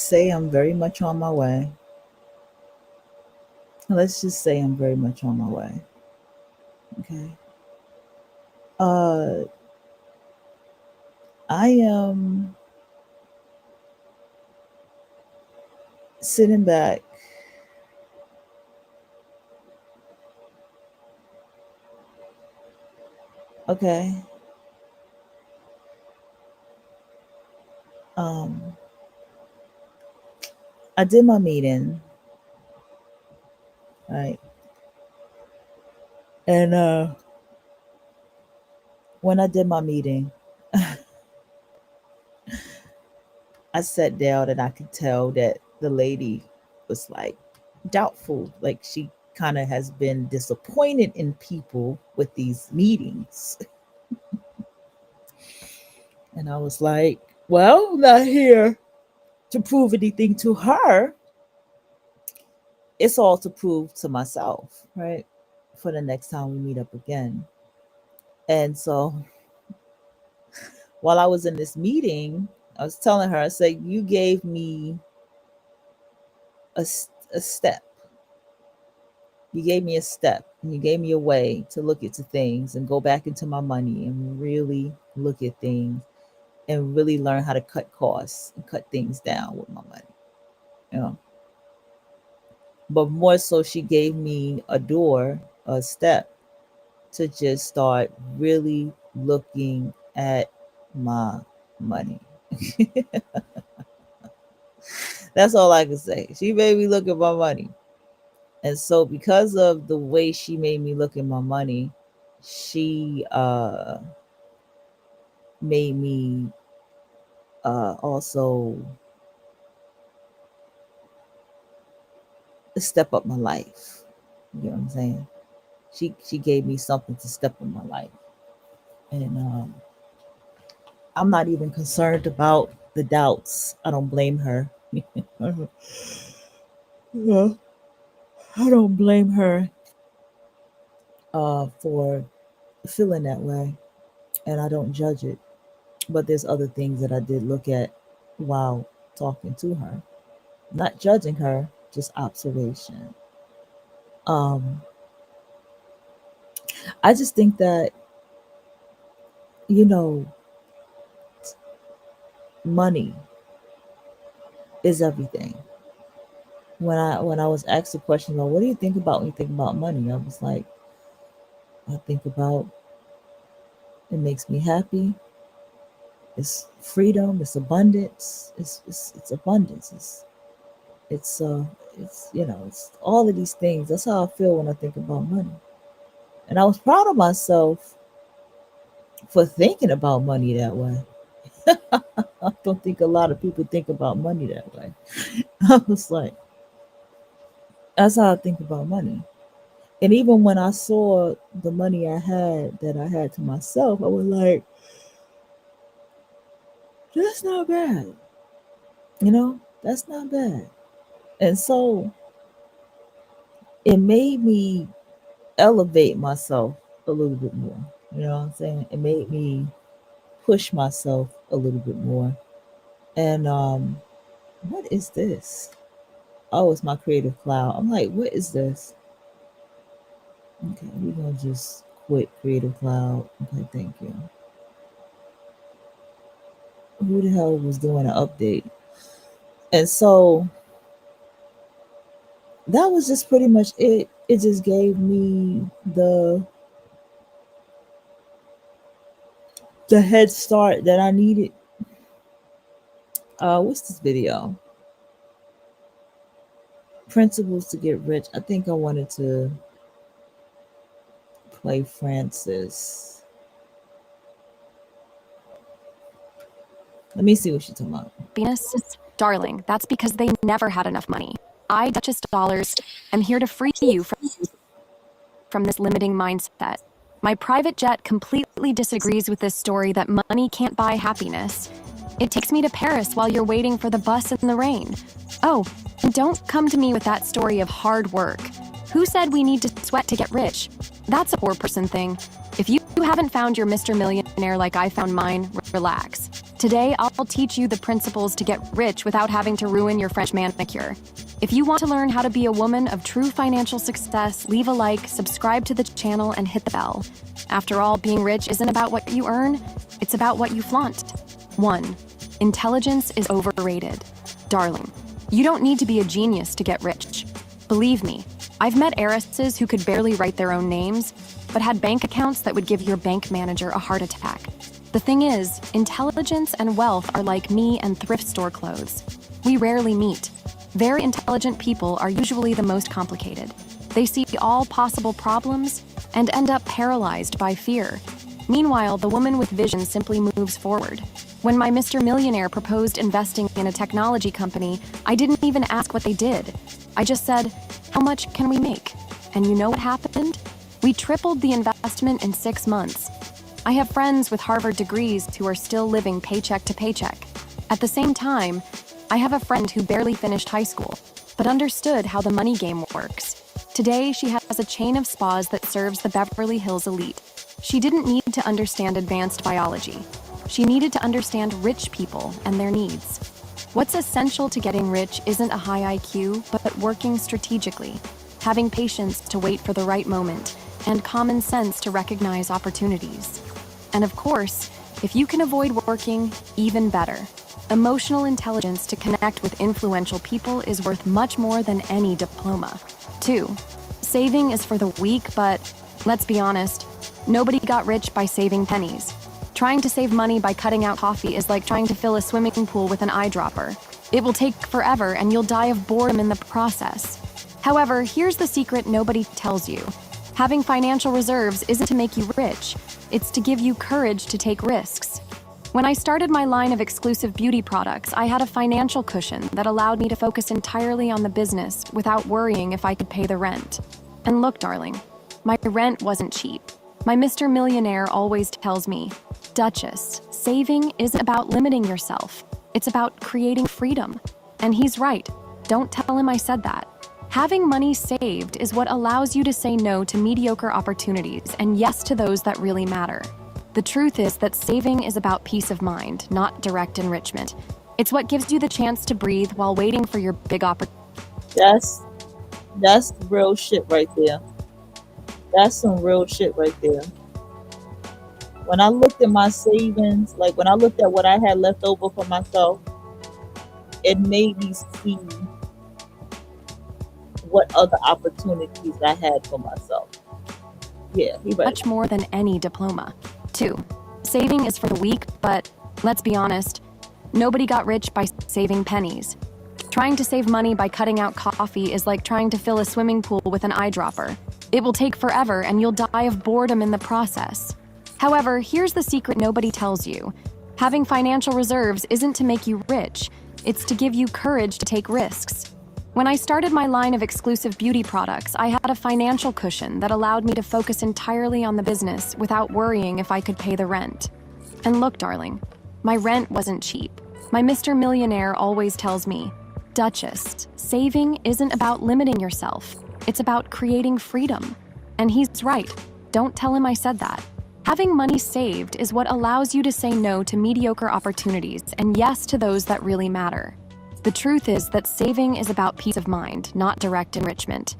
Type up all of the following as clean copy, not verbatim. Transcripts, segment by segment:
say I'm very much on my way. Let's just say I'm very much on my way. Okay. Uh, I am sitting back. Okay. Um, I did my meeting, right? And when I did my meeting, I sat down and I could tell that the lady was like doubtful. Like she kind of has been disappointed in people with these meetings. And I was like, well, I'm not here to prove anything to her. It's all to prove to myself, right? For the next time we meet up again. And so while I was in this meeting, I was telling her, I said, you gave me a step. You gave me a step and you gave me a way to look into things and go back into my money and really look at things and really learn how to cut costs and cut things down with my money. You know. But more so she gave me a door, a step to just start really looking at my money. That's all I can say. She made me look at my money. And so because of the way she made me look at my money, she made me also step up my life. You know what I'm saying? She gave me something to step up my life. And I'm not even concerned about the doubts. I don't blame her. Yeah, I don't blame her for feeling that way, and I don't judge it. But there's other things that I did look at while talking to her. Not judging her, just observation. Um, I just think that, you know, money is everything. When I was asked the question about what do you think about when you think about money, I was like, I think about it makes me happy. It's freedom. It's abundance. It's abundance. It's it's it's all of these things. That's how I feel when I think about money. And I was proud of myself for thinking about money that way. I don't think a lot of people think about money that way. I was like, that's how I think about money. And even when I saw the money I had that I had to myself, I was like, that's not bad. That's not bad. And so it made me elevate myself a little bit more. You know what I'm saying? It made me push myself a little bit more. And what is this? Oh, it's my creative cloud. I'm like, what is this? Okay, we're gonna just quit creative cloud. Okay, thank you. Who the hell was doing an update? And so that was just pretty much it. It just gave me the head start that I needed. What's this video? Principles to get rich. I think I wanted to play Francis. Let me see what she's talking about. Venus, darling, that's because they never had enough money. I, Duchess Dollars, am here to free you from this limiting mindset. My private jet completely disagrees with this story that money can't buy happiness. It takes me to Paris while you're waiting for the bus in the rain. Oh, and don't come to me with that story of hard work. Who said we need to sweat to get rich? That's a poor person thing. If you haven't found your Mr. Millionaire like I found mine, relax. Today, I'll teach you the principles to get rich without having to ruin your French manicure. If you want to learn how to be a woman of true financial success, leave a like, subscribe to the channel, and hit the bell. After all, being rich isn't about what you earn, it's about what you flaunt. 1. Intelligence is overrated. Darling, you don't need to be a genius to get rich. Believe me, I've met heiresses who could barely write their own names, but had bank accounts that would give your bank manager a heart attack. The thing is, intelligence and wealth are like me and thrift store clothes. We rarely meet. Very intelligent people are usually the most complicated. They see all possible problems and end up paralyzed by fear. Meanwhile, the woman with vision simply moves forward. When my Mr. Millionaire proposed investing in a technology company, I didn't even ask what they did. I just said, "How much can we make?" And you know what happened? We tripled the investment in 6 months. I have friends with Harvard degrees who are still living paycheck to paycheck. At the same time, I have a friend who barely finished high school, but understood how the money game works. Today, she has a chain of spas that serves the Beverly Hills elite. She didn't need to understand advanced biology. She needed to understand rich people and their needs. What's essential to getting rich isn't a high IQ, but working strategically, having patience to wait for the right moment, and common sense to recognize opportunities. And of course, if you can avoid working, even better. Emotional intelligence to connect with influential people is worth much more than any diploma. 2. Saving is for the weak, but let's be honest, nobody got rich by saving pennies. Trying to save money by cutting out coffee is like trying to fill a swimming pool with an eyedropper. It will take forever and you'll die of boredom in the process. However, here's the secret nobody tells you. Having financial reserves isn't to make you rich, it's to give you courage to take risks. When I started my line of exclusive beauty products, I had a financial cushion that allowed me to focus entirely on the business without worrying if I could pay the rent. And look, darling, my rent wasn't cheap. My Mr. Millionaire always tells me, "Duchess, saving isn't about limiting yourself. It's about creating freedom." And he's right. Don't tell him I said that. Having money saved is what allows you to say no to mediocre opportunities and yes to those that really matter. The truth is that saving is about peace of mind, not direct enrichment. It's what gives you the chance to breathe while waiting for your big opportunity. That's real shit right there. That's some real shit right there. When I looked at my savings, like when I looked at what I had left over for myself, it made me see what other opportunities I had for myself. Yeah, he right. Much more than any diploma. 2. Saving is for the weak, but let's be honest, nobody got rich by saving pennies. Trying to save money by cutting out coffee is like trying to fill a swimming pool with an eyedropper. It will take forever and you'll die of boredom in the process. However, here's the secret nobody tells you. Having financial reserves isn't to make you rich, it's to give you courage to take risks. When I started my line of exclusive beauty products, I had a financial cushion that allowed me to focus entirely on the business without worrying if I could pay the rent. And look, darling, my rent wasn't cheap. My Mr. Millionaire always tells me, "Duchess, saving isn't about limiting yourself. It's about creating freedom." And he's right. Don't tell him I said that. Having money saved is what allows you to say no to mediocre opportunities and yes to those that really matter. The truth is that saving is about peace of mind, not direct enrichment.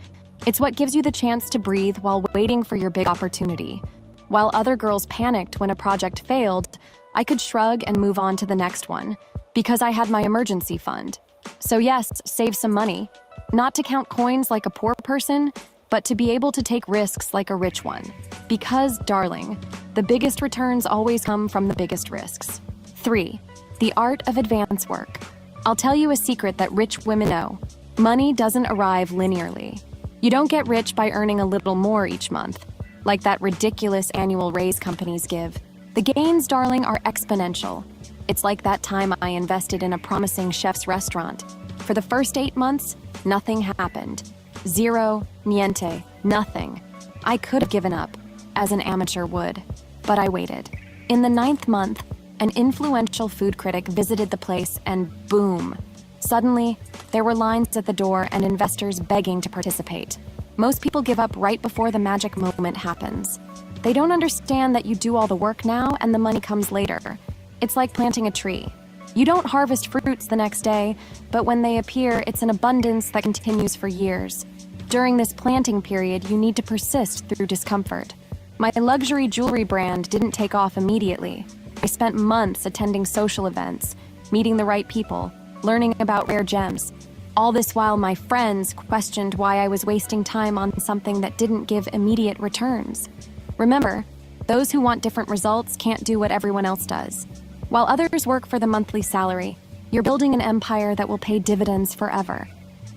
It's what gives you the chance to breathe while waiting for your big opportunity. While other girls panicked when a project failed, I could shrug and move on to the next one, because I had my emergency fund. So yes, save some money. Not to count coins like a poor person, but to be able to take risks like a rich one. Because, darling, the biggest returns always come from the biggest risks. 3. The art of advance work. I'll tell you a secret that rich women know. Money doesn't arrive linearly. You don't get rich by earning a little more each month, like that ridiculous annual raise companies give. The gains, darling, are exponential. It's like that time I invested in a promising chef's restaurant. For the first 8 months, nothing happened. Zero, niente, nothing. I could have given up, as an amateur would, but I waited. In the 9th month, an influential food critic visited the place and boom. Suddenly, there were lines at the door and investors begging to participate. Most people give up right before the magic moment happens. They don't understand that you do all the work now and the money comes later. It's like planting a tree. You don't harvest fruits the next day, but when they appear, it's an abundance that continues for years. During this planting period, you need to persist through discomfort. My luxury jewelry brand didn't take off immediately. I spent months attending social events, meeting the right people, learning about rare gems. All this while my friends questioned why I was wasting time on something that didn't give immediate returns. Remember, those who want different results can't do what everyone else does. While others work for the monthly salary, you're building an empire that will pay dividends forever.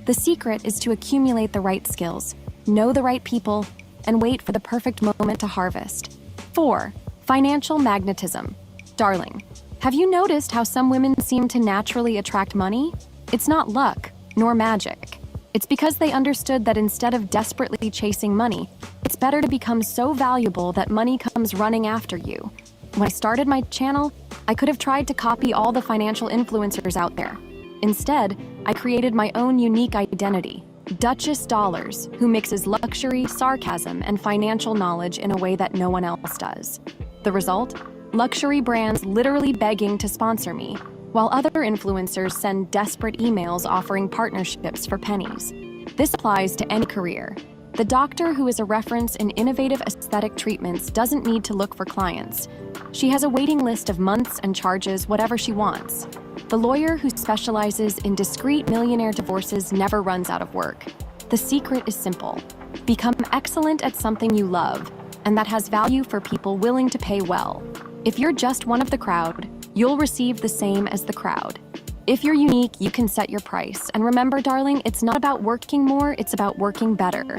The secret is to accumulate the right skills, know the right people, and wait for the perfect moment to harvest. 4. Financial magnetism. Darling, have you noticed how some women seem to naturally attract money? It's not luck, nor magic. It's because they understood that instead of desperately chasing money, it's better to become so valuable that money comes running after you. When I started my channel, I could have tried to copy all the financial influencers out there. Instead, I created my own unique identity, Duchess Dollars, who mixes luxury, sarcasm, and financial knowledge in a way that no one else does. The result? Luxury brands literally begging to sponsor me, while other influencers send desperate emails offering partnerships for pennies. This applies to any career. The doctor who is a reference in innovative aesthetic treatments doesn't need to look for clients. She has a waiting list of months and charges whatever she wants. The lawyer who specializes in discreet millionaire divorces never runs out of work. The secret is simple. Become excellent at something you love, and that has value for people willing to pay well. If you're just one of the crowd, you'll receive the same as the crowd. If you're unique, you can set your price. And remember, darling, it's not about working more, it's about working better.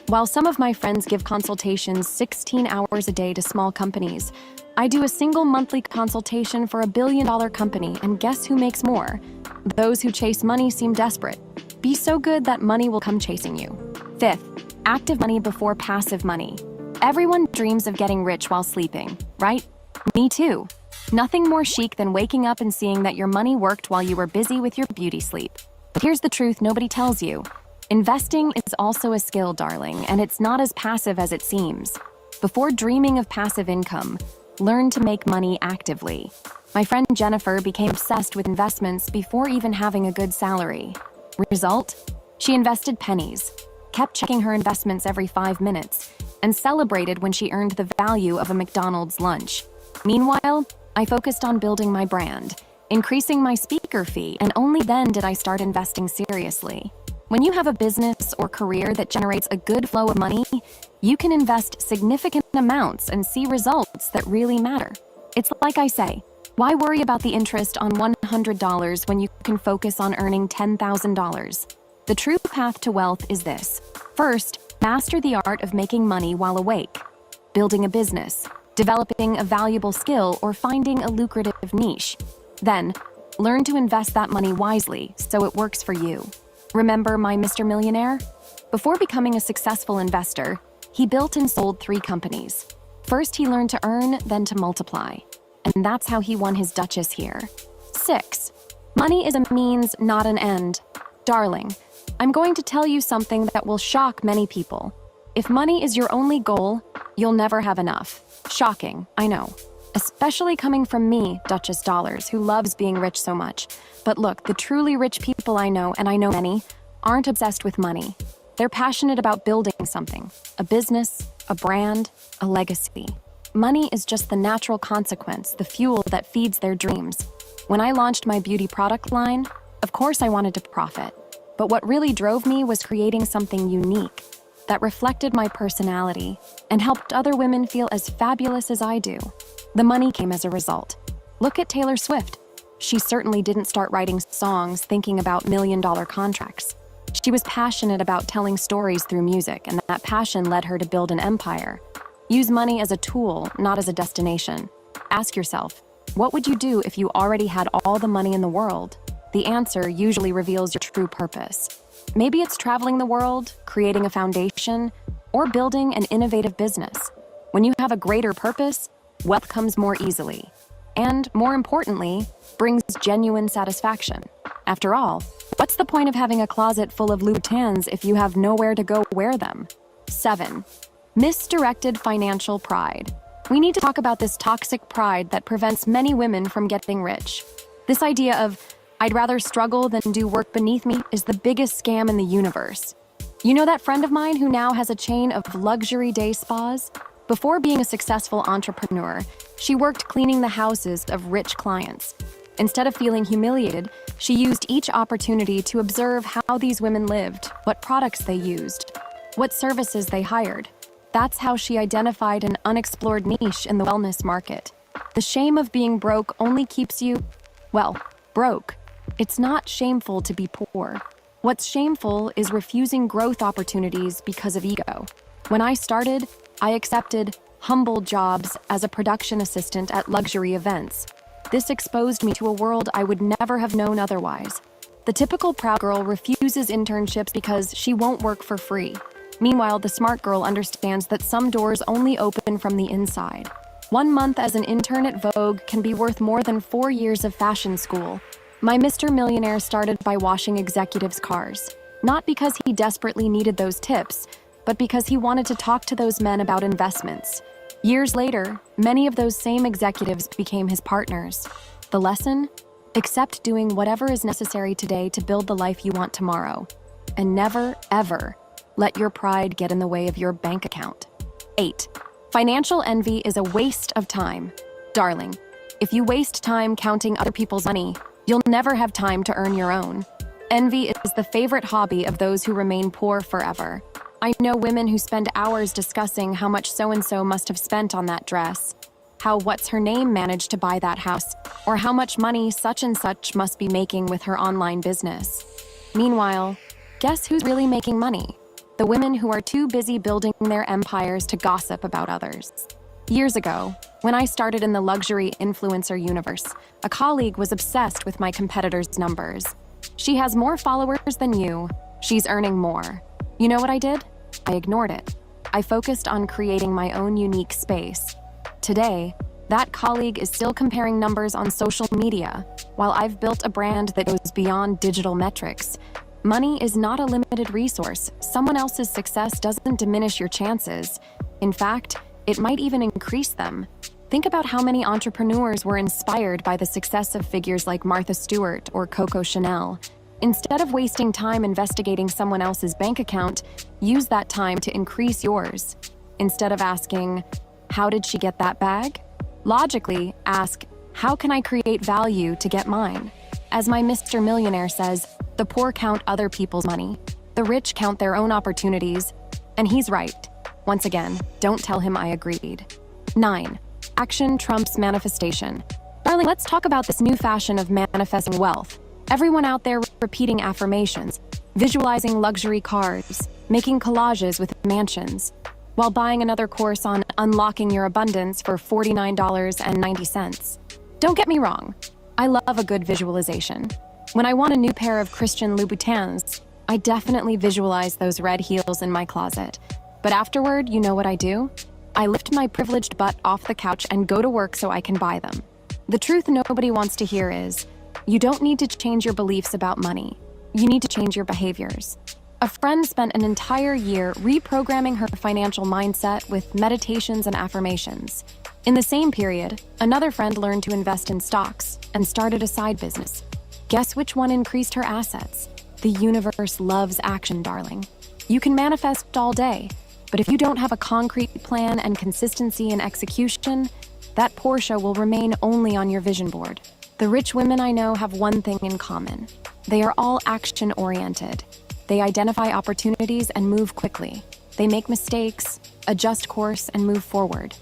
While some of my friends give consultations 16 hours a day to small companies, I do a single monthly consultation for $1 billion company, and guess who makes more? Those who chase money seem desperate. Be so good that money will come chasing you. 5th, active money before passive money. Everyone dreams of getting rich while sleeping, right? Me too. Nothing more chic than waking up and seeing that your money worked while you were busy with your beauty sleep. But here's the truth nobody tells you. Investing is also a skill, darling, and it's not as passive as it seems. Before dreaming of passive income, learn to make money actively. My friend Jennifer became obsessed with investments before even having a good salary. Result? She invested pennies, kept checking her investments every 5 minutes, and celebrated when she earned the value of a McDonald's lunch. Meanwhile, I focused on building my brand, increasing my speaker fee, and only then did I start investing seriously. When you have a business or career that generates a good flow of money, you can invest significant amounts and see results that really matter. It's like I say, why worry about the interest on $100 when you can focus on earning $10,000? The true path to wealth is this. First, master the art of making money while awake. Building a business, developing a valuable skill, or finding a lucrative niche. Then, learn to invest that money wisely so it works for you. Remember my Mr. Millionaire? Before becoming a successful investor, he built and sold 3 companies. First, he learned to earn, then to multiply. And that's how he won his Duchess here. 6. Money is a means, not an end. Darling, I'm going to tell you something that will shock many people. If money is your only goal, you'll never have enough. Shocking, I know. Especially coming from me, Duchess Dollars, who loves being rich so much. But look, the truly rich people I know, and I know many, aren't obsessed with money. They're passionate about building something, a business, a brand, a legacy. Money is just the natural consequence, the fuel that feeds their dreams. When I launched my beauty product line, of course I wanted to profit. But what really drove me was creating something unique that reflected my personality and helped other women feel as fabulous as I do. The money came as a result. Look at Taylor Swift. She certainly didn't start writing songs thinking about million-dollar contracts. She was passionate about telling stories through music, and that passion led her to build an empire. Use money as a tool, not as a destination. Ask yourself, what would you do if you already had all the money in the world? The answer usually reveals your true purpose. Maybe it's traveling the world, creating a foundation, or building an innovative business. When you have a greater purpose, wealth comes more easily. And, more importantly, brings genuine satisfaction. After all, what's the point of having a closet full of Louboutins if you have nowhere to go wear them? 7. Misdirected financial pride. we need to talk about this toxic pride that prevents many women from getting rich. This idea of, I'd rather struggle than do work beneath me, is the biggest scam in the universe. You know that friend of mine who now has a chain of luxury day spas? Before being a successful entrepreneur, she worked cleaning the houses of rich clients. Instead of feeling humiliated, she used each opportunity to observe how these women lived, what products they used, what services they hired. That's how she identified an unexplored niche in the wellness market. The shame of being broke only keeps you, well, broke. It's not shameful to be poor. What's shameful is refusing growth opportunities because of ego. When I started, I accepted humble jobs as a production assistant at luxury events. This exposed me to a world I would never have known otherwise. The typical proud girl refuses internships because she won't work for free. Meanwhile, the smart girl understands that some doors only open from the inside. 1 month as an intern at Vogue can be worth more than 4 years of fashion school. My Mr. Millionaire started by washing executives' cars. Not because he desperately needed those tips, but because he wanted to talk to those men about investments. Years later, many of those same executives became his partners. The lesson? Accept doing whatever is necessary today to build the life you want tomorrow. And never, ever let your pride get in the way of your bank account. 8. Financial envy is a waste of time. Darling, if you waste time counting other people's money, you'll never have time to earn your own. Envy is the favorite hobby of those who remain poor forever. I know women who spend hours discussing how much so-and-so must have spent on that dress, how what's-her-name managed to buy that house, or how much money such and such must be making with her online business. Meanwhile, guess who's really making money? The women who are too busy building their empires to gossip about others. Years ago, when I started in the luxury influencer universe, a colleague was obsessed with my competitors' numbers. She has more followers than you. She's earning more. You know what I did? I ignored it. I focused on creating my own unique space. Today, that colleague is still comparing numbers on social media, while I've built a brand that goes beyond digital metrics. Money is not a limited resource. Someone else's success doesn't diminish your chances. In fact, it might even increase them. Think about how many entrepreneurs were inspired by the success of figures like Martha Stewart or Coco Chanel. Instead of wasting time investigating someone else's bank account, use that time to increase yours. Instead of asking, how did she get that bag? Logically, ask, how can I create value to get mine? As my Mr. Millionaire says, the poor count other people's money. The rich count their own opportunities. And he's right. Once again, don't tell him I agreed. 9. Action trumps manifestation. Darling, let's talk about this new fashion of manifesting wealth. Everyone out there repeating affirmations, visualizing luxury cars, making collages with mansions, while buying another course on unlocking your abundance for $49.90. Don't get me wrong, I love a good visualization. When I want a new pair of Christian Louboutins, I definitely visualize those red heels in my closet. But afterward, you know what I do? I lift my privileged butt off the couch and go to work so I can buy them. The truth nobody wants to hear is, you don't need to change your beliefs about money. You need to change your behaviors. A friend spent an entire year reprogramming her financial mindset with meditations and affirmations. In the same period, another friend learned to invest in stocks and started a side business. Guess which one increased her assets? The universe loves action, darling. You can manifest all day, but if you don't have a concrete plan and consistency in execution, that Porsche will remain only on your vision board. The rich women I know have one thing in common. They are all action-oriented. They identify opportunities and move quickly. They make mistakes, adjust course, and move forward.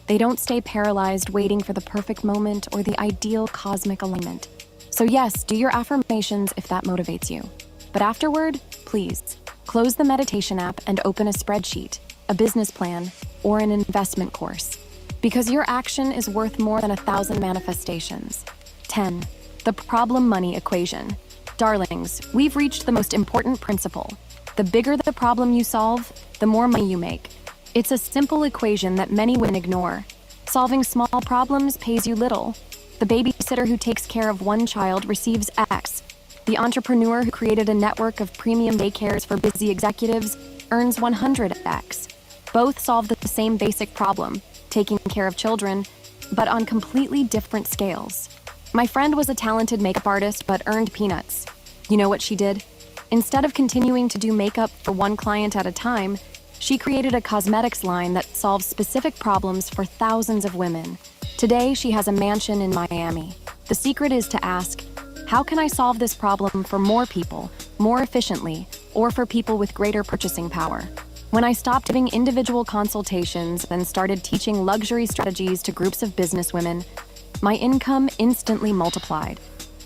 They don't stay paralyzed waiting for the perfect moment or the ideal cosmic alignment. So yes, do your affirmations if that motivates you. But afterward, please, close the meditation app and open a spreadsheet, a business plan, or an investment course. Because your action is worth more than 1,000 manifestations. 10. The problem money equation. Darlings, we've reached the most important principle. The bigger the problem you solve, the more money you make. It's a simple equation that many women ignore. Solving small problems pays you little. The babysitter who takes care of one child receives X. The entrepreneur who created a network of premium daycares for busy executives earns 100X. Both solve the same basic problem. taking care of children, but on completely different scales. My friend was a talented makeup artist but earned peanuts. You know what she did? Instead of continuing to do makeup for one client at a time, she created a cosmetics line that solves specific problems for thousands of women. Today, she has a mansion in Miami. The secret is to ask, how can I solve this problem for more people, more efficiently, or for people with greater purchasing power? When I stopped giving individual consultations and started teaching luxury strategies to groups of businesswomen, my income instantly multiplied.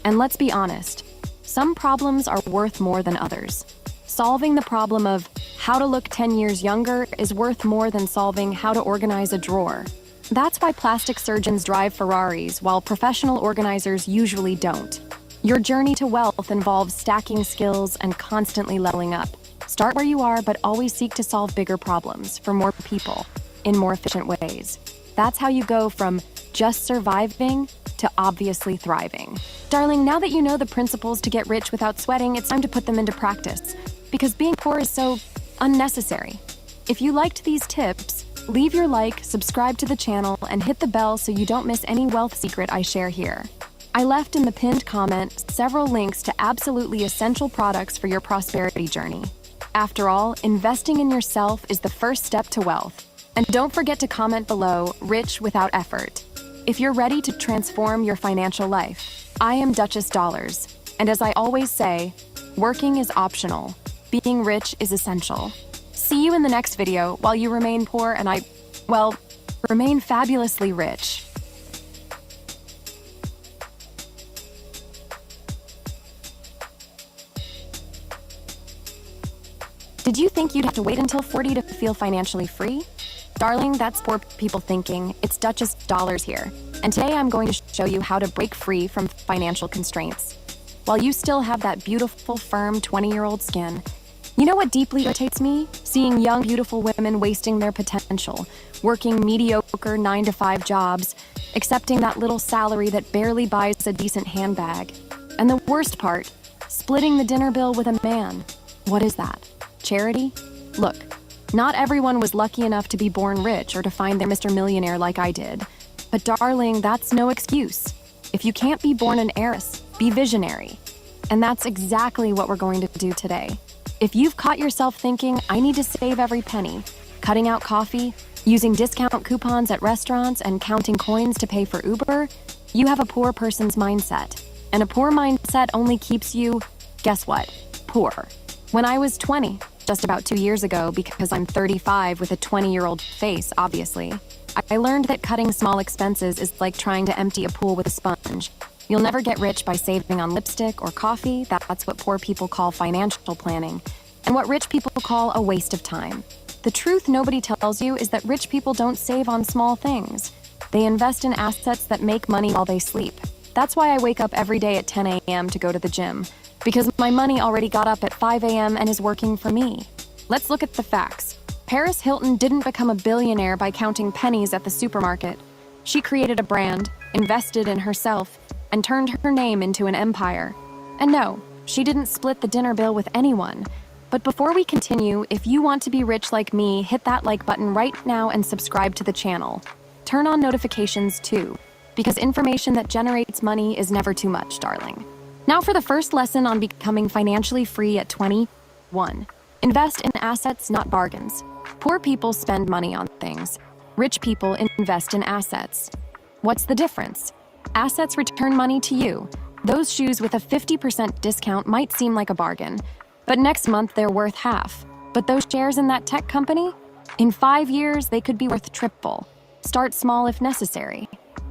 And let's be honest, some problems are worth more than others. Solving the problem of how to look 10 years younger is worth more than solving how to organize a drawer. That's why plastic surgeons drive Ferraris while professional organizers usually don't. Your journey to wealth involves stacking skills and constantly leveling up. Start where you are, but always seek to solve bigger problems for more people in more efficient ways. That's how you go from just surviving to obviously thriving. Darling, now that you know the principles to get rich without sweating, it's time to put them into practice, because being poor is so unnecessary. If you liked these tips, leave your like, subscribe to the channel, and hit the bell so you don't miss any wealth secret I share here. I left in the pinned comment several links to absolutely essential products for your prosperity journey. After all, investing in yourself is the first step to wealth. And don't forget to comment below, rich without effort. If you're ready to transform your financial life, I am Duchess Dollars. And as I always say, working is optional. Being rich is essential. See you in the next video while you remain poor and remain fabulously rich. Did you think you'd have to wait until 40 to feel financially free? Darling, that's poor people thinking. It's Duchess Dollars here. And today I'm going to show you how to break free from financial constraints. While you still have that beautiful, firm 20-year-old skin, you know what deeply irritates me? Seeing young, beautiful women wasting their potential, working mediocre 9-to-5 jobs, accepting that little salary that barely buys a decent handbag. And the worst part, splitting the dinner bill with a man. What is that? Charity? Look, not everyone was lucky enough to be born rich or to find their Mr. Millionaire like I did. But darling, that's no excuse. If you can't be born an heiress, be visionary. And that's exactly what we're going to do today. If you've caught yourself thinking, I need to save every penny, cutting out coffee, using discount coupons at restaurants, and counting coins to pay for Uber, you have a poor person's mindset. And a poor mindset only keeps you, guess what? Poor. When I was 20, just about 2 years ago, because I'm 35 with a 20-year-old face, obviously, I learned that cutting small expenses is like trying to empty a pool with a sponge. You'll never get rich by saving on lipstick or coffee. That's what poor people call financial planning, and what rich people call a waste of time. The truth nobody tells you is that rich people don't save on small things. They invest in assets that make money while they sleep. That's why I wake up every day at 10 a.m. to go to the gym, because my money already got up at 5 a.m. and is working for me. Let's look at the facts. Paris Hilton didn't become a billionaire by counting pennies at the supermarket. She created a brand, invested in herself, and turned her name into an empire. And no, she didn't split the dinner bill with anyone. But before we continue, if you want to be rich like me, hit that like button right now and subscribe to the channel. Turn on notifications too, because information that generates money is never too much, darling. Now for the first lesson on becoming financially free at 21. Invest in assets, not bargains. Poor people spend money on things. Rich people invest in assets. What's the difference? Assets return money to you. Those shoes with a 50% discount might seem like a bargain, but next month they're worth half. But those shares in that tech company? In 5 years, they could be worth triple. Start small if necessary,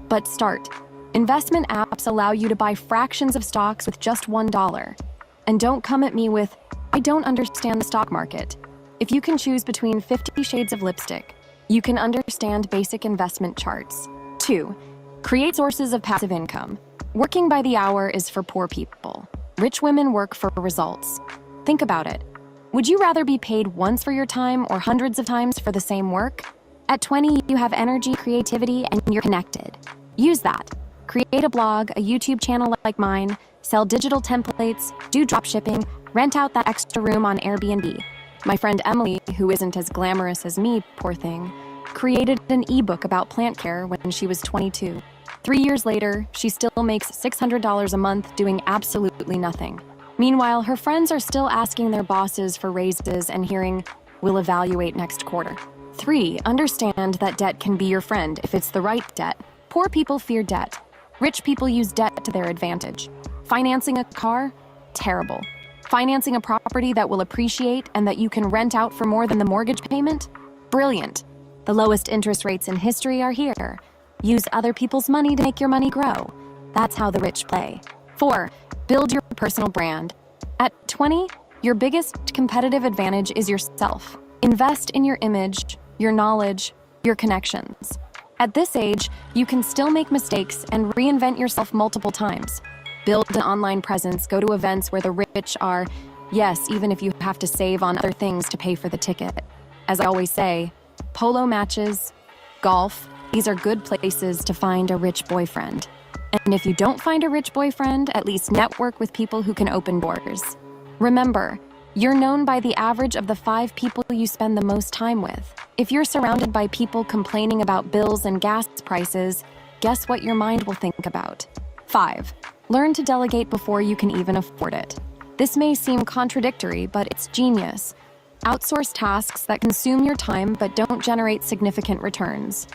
but start. Investment apps allow you to buy fractions of stocks with just $1. And don't come at me with, I don't understand the stock market. If you can choose between 50 shades of lipstick, you can understand basic investment charts. 2. Create sources of passive income. Working by the hour is for poor people. Rich women work for results. Think about it. Would you rather be paid once for your time or hundreds of times for the same work? At 20, you have energy, creativity, and you're connected. Use that. Create a blog, a YouTube channel like mine, sell digital templates, do dropshipping, rent out that extra room on Airbnb. My friend Emily, who isn't as glamorous as me, poor thing, created an ebook about plant care when she was 22. 3 years later, she still makes $600 a month doing absolutely nothing. Meanwhile, her friends are still asking their bosses for raises and hearing, "We'll evaluate next quarter." 3. Understand that debt can be your friend if it's the right debt. Poor people fear debt. Rich people use debt to their advantage. Financing a car? Terrible. Financing a property that will appreciate and that you can rent out for more than the mortgage payment? Brilliant. The lowest interest rates in history are here. Use other people's money to make your money grow. That's how the rich play. 4. Build your personal brand. At 20, your biggest competitive advantage is yourself. Invest in your image, your knowledge, your connections. At this age, you can still make mistakes and reinvent yourself multiple times. Build an online presence, go to events where the rich are, yes, even if you have to save on other things to pay for the ticket. As I always say, polo matches, golf, these are good places to find a rich boyfriend. And if you don't find a rich boyfriend, at least network with people who can open doors. Remember, you're known by the average of the 5 people you spend the most time with. If you're surrounded by people complaining about bills and gas prices, guess what your mind will think about? 5. Learn to delegate before you can even afford it. This may seem contradictory, but it's genius. Outsource tasks that consume your time but don't generate significant returns.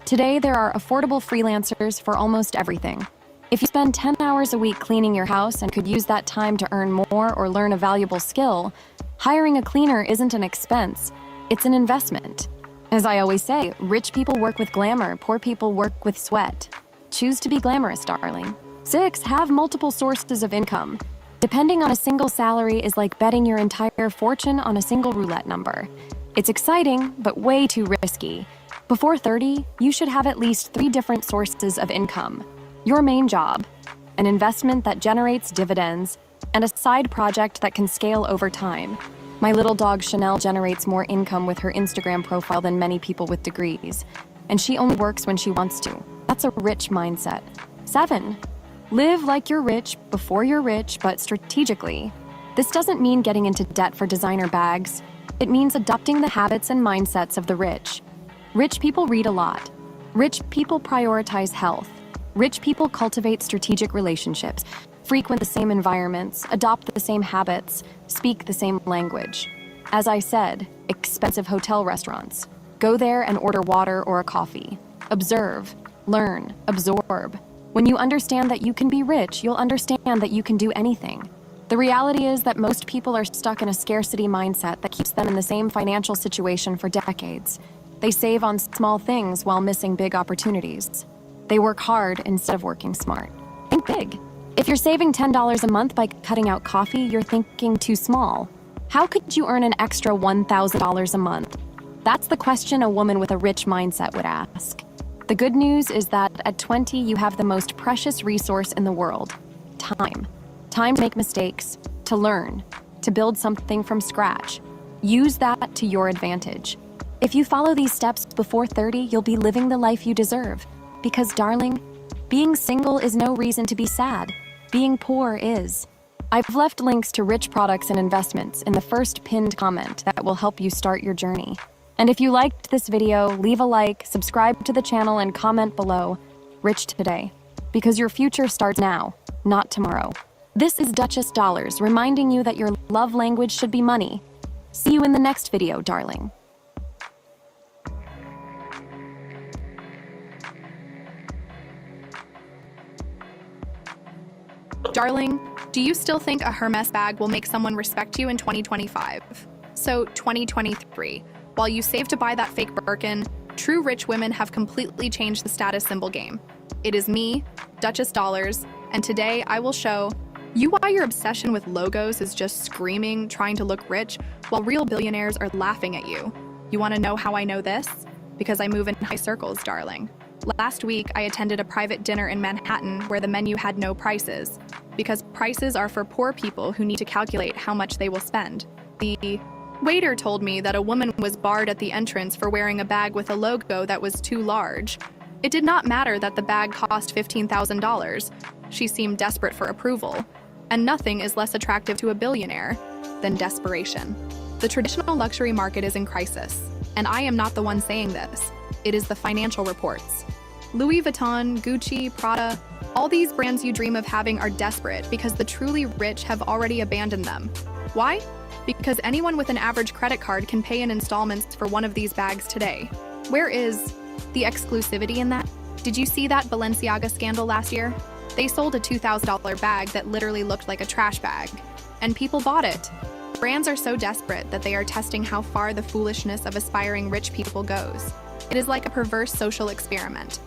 Today, there are affordable freelancers for almost everything. If you spend 10 hours a week cleaning your house and could use that time to earn more or learn a valuable skill, hiring a cleaner isn't an expense, it's an investment. As I always say, rich people work with glamour, poor people work with sweat. Choose to be glamorous, darling. 6. Have multiple sources of income. Depending on a single salary is like betting your entire fortune on a single roulette number. It's exciting, but way too risky. Before 30, you should have at least 3 different sources of income. Your main job, an investment that generates dividends, and a side project that can scale over time. My little dog Chanel generates more income with her Instagram profile than many people with degrees, and she only works when she wants to. That's a rich mindset. 7. Live like you're rich before you're rich, but strategically. This doesn't mean getting into debt for designer bags. It means adopting the habits and mindsets of the rich. Rich people read a lot. Rich people prioritize health. Rich people cultivate strategic relationships, frequent the same environments, adopt the same habits, speak the same language. As I said, expensive hotel restaurants. Go there and order water or a coffee. Observe, learn, absorb. When you understand that you can be rich, you'll understand that you can do anything. The reality is that most people are stuck in a scarcity mindset that keeps them in the same financial situation for decades. They save on small things while missing big opportunities. They work hard instead of working smart. Think big. If you're saving $10 a month by cutting out coffee, you're thinking too small. How could you earn an extra $1,000 a month? That's the question a woman with a rich mindset would ask. The good news is that at 20, you have the most precious resource in the world: time. Time to make mistakes, to learn, to build something from scratch. Use that to your advantage. If you follow these steps before 30, you'll be living the life you deserve. Because, darling, being single is no reason to be sad. Being poor is. I've left links to rich products and investments in the first pinned comment that will help you start your journey. And if you liked this video, leave a like, subscribe to the channel, and comment below, "Rich Today." Because your future starts now, not tomorrow. This is Duchess Dollars reminding you that your love language should be money. See you in the next video, darling. Darling, do you still think a Hermes bag will make someone respect you in 2025? So 2023, while you save to buy that fake Birkin, true rich women have completely changed the status symbol game. It is me, Duchess Dollars, and today I will show you why your obsession with logos is just screaming, trying to look rich, while real billionaires are laughing at you. You want to know how I know this? Because I move in high circles, darling. Last week, I attended a private dinner in Manhattan where the menu had no prices, because prices are for poor people who need to calculate how much they will spend. The waiter told me that a woman was barred at the entrance for wearing a bag with a logo that was too large. It did not matter that the bag cost $15,000. She seemed desperate for approval, and nothing is less attractive to a billionaire than desperation. The traditional luxury market is in crisis, and I am not the one saying this. It is the financial reports. Louis Vuitton, Gucci, Prada, all these brands you dream of having are desperate because the truly rich have already abandoned them. Why? Because anyone with an average credit card can pay in installments for one of these bags today. Where is the exclusivity in that? Did you see that Balenciaga scandal last year? They sold a $2,000 bag that literally looked like a trash bag, and people bought it. Brands are so desperate that they are testing how far the foolishness of aspiring rich people goes. It is like a perverse social experiment.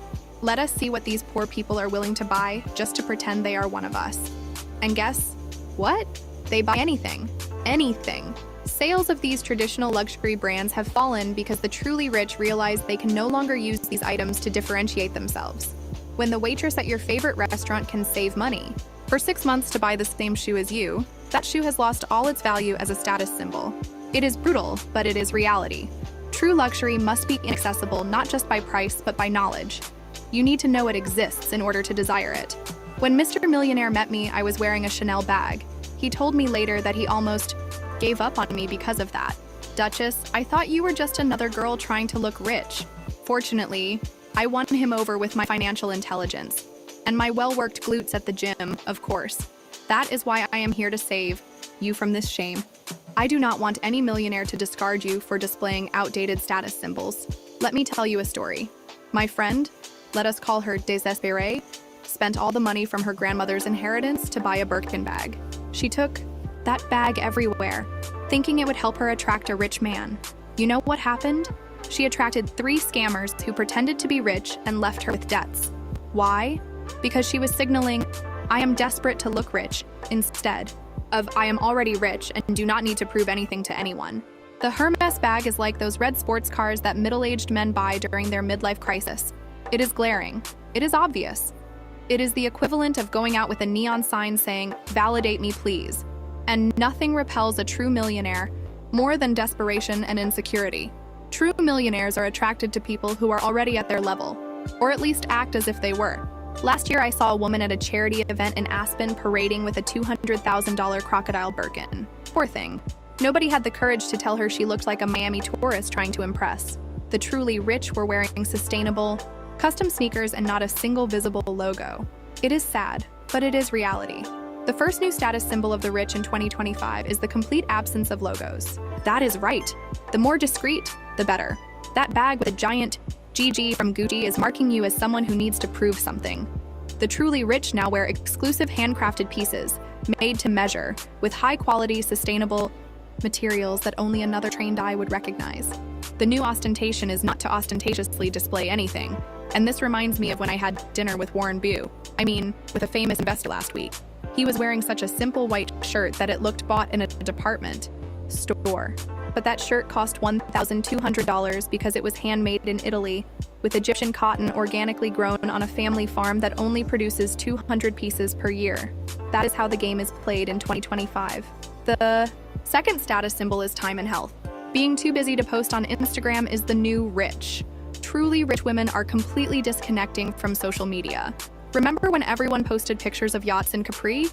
Let us see what these poor people are willing to buy just to pretend they are one of us. And guess what? They buy anything. Anything. Sales of these traditional luxury brands have fallen because the truly rich realize they can no longer use these items to differentiate themselves. When the waitress at your favorite restaurant can save money for 6 months to buy the same shoe as you, that shoe has lost all its value as a status symbol. It is brutal, but it is reality. True luxury must be inaccessible not just by price, but by knowledge. You need to know it exists in order to desire it. When Mr. Millionaire met me, I was wearing a Chanel bag. He told me later that he almost gave up on me because of that. Duchess, I thought you were just another girl trying to look rich. Fortunately, I won him over with my financial intelligence. And my well-worked glutes at the gym, of course. That is why I am here to save you from this shame. I do not want any millionaire to discard you for displaying outdated status symbols. Let me tell you a story. My friend, let us call her Désespérée, spent all the money from her grandmother's inheritance to buy a Birkin bag. She took that bag everywhere, thinking it would help her attract a rich man. You know what happened? She attracted 3 scammers who pretended to be rich and left her with debts. Why? Because she was signaling, I am desperate to look rich, instead of I am already rich and do not need to prove anything to anyone. The Hermes bag is like those red sports cars that middle-aged men buy during their midlife crisis. It is glaring. It is obvious. It is the equivalent of going out with a neon sign saying, validate me please. And nothing repels a true millionaire more than desperation and insecurity. True millionaires are attracted to people who are already at their level, or at least act as if they were. Last year, I saw a woman at a charity event in Aspen parading with a $200,000 crocodile Birkin. Poor thing. Nobody had the courage to tell her she looked like a Miami tourist trying to impress. The truly rich were wearing sustainable, custom sneakers and not a single visible logo. It is sad, but it is reality. The first new status symbol of the rich in 2025 is the complete absence of logos. That is right. The more discreet, the better. That bag with a giant GG from Gucci is marking you as someone who needs to prove something. The truly rich now wear exclusive handcrafted pieces, made to measure, with high-quality, sustainable materials that only another trained eye would recognize. The new ostentation is not to ostentatiously display anything, and this reminds me of when I had dinner with Warren Buffett. With a famous investor last week. He was wearing such a simple white shirt that it looked bought in a department store. But that shirt cost $1,200 because it was handmade in Italy, with Egyptian cotton organically grown on a family farm that only produces 200 pieces per year. That is how the game is played in 2025. The second status symbol is time and health. Being too busy to post on Instagram is the new rich. Truly rich women are completely disconnecting from social media. Remember when everyone posted pictures of yachts in Capri?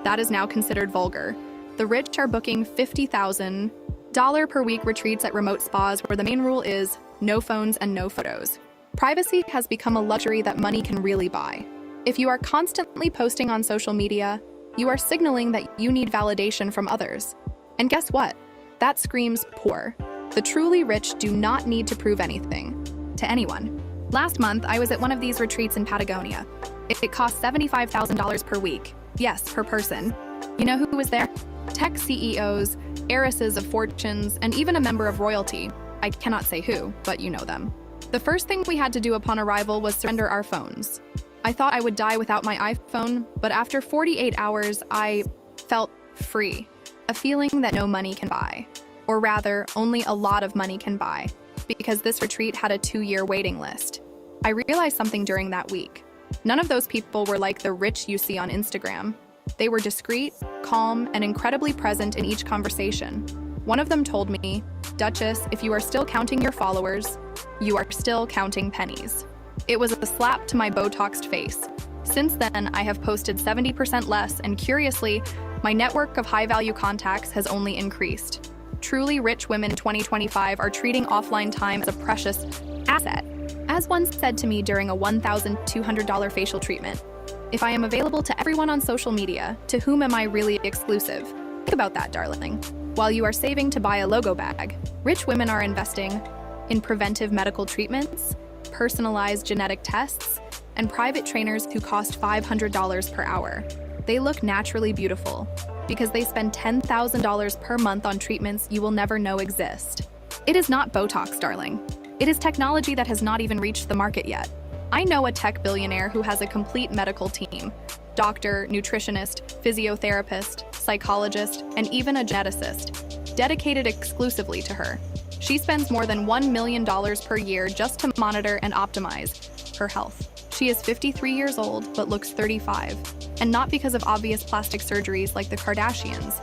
That is now considered vulgar. The rich are booking $50,000 per week retreats at remote spas where the main rule is no phones and no photos. Privacy has become a luxury that money can really buy. If you are constantly posting on social media, you are signaling that you need validation from others. And guess what? That screams poor. The truly rich do not need to prove anything to anyone. Last month, I was at one of these retreats in Patagonia. It cost $75,000 per week. Yes, per person. You know who was there? Tech CEOs, heiresses of fortunes, and even a member of royalty. I cannot say who, but you know them. The first thing we had to do upon arrival was surrender our phones. I thought I would die without my iPhone, but after 48 hours, I felt free. A feeling that no money can buy. Or rather, only a lot of money can buy, because this retreat had a 2-year waiting list. I realized something during that week. None of those people were like the rich you see on Instagram. They were discreet, calm, and incredibly present in each conversation. One of them told me, Duchess, if you are still counting your followers, you are still counting pennies. It was a slap to my Botoxed face. Since then, I have posted 70% less, and curiously, my network of high-value contacts has only increased. Truly rich women in 2025 are treating offline time as a precious asset. As one said to me during a $1,200 facial treatment, if I am available to everyone on social media, to whom am I really exclusive? Think about that, darling. While you are saving to buy a logo bag, rich women are investing in preventive medical treatments, personalized genetic tests, and private trainers who cost $500 per hour. They look naturally beautiful because they spend $10,000 per month on treatments you will never know exist. It is not Botox, darling. It is technology that has not even reached the market yet. I know a tech billionaire who has a complete medical team: doctor, nutritionist, physiotherapist, psychologist, and even a geneticist, dedicated exclusively to her. She spends more than $1 million per year just to monitor and optimize her health. She is 53 years old, but looks 35. And not because of obvious plastic surgeries like the Kardashians,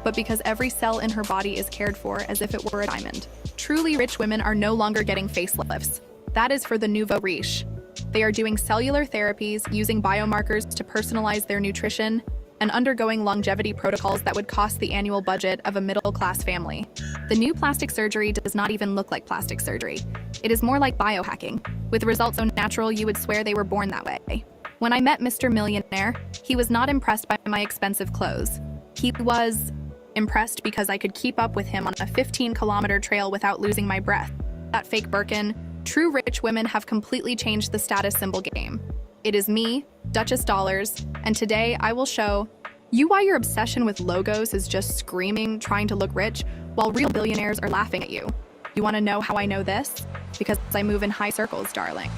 but because every cell in her body is cared for as if it were a diamond. Truly rich women are no longer getting facelifts. That is for the nouveau riche. They are doing cellular therapies, using biomarkers to personalize their nutrition, and undergoing longevity protocols that would cost the annual budget of a middle-class family. The new plastic surgery does not even look like plastic surgery. It is more like biohacking, with results so natural you would swear they were born that way. When I met Mr. Millionaire, he was not impressed by my expensive clothes. He was impressed because I could keep up with him on a 15-kilometer trail without losing my breath. That fake Birkin. True rich women have completely changed the status symbol game. It is me, Duchess Dollars, and today I will show you why your obsession with logos is just screaming, trying to look rich, while real billionaires are laughing at you. You want to know how I know this? Because I move in high circles, darling.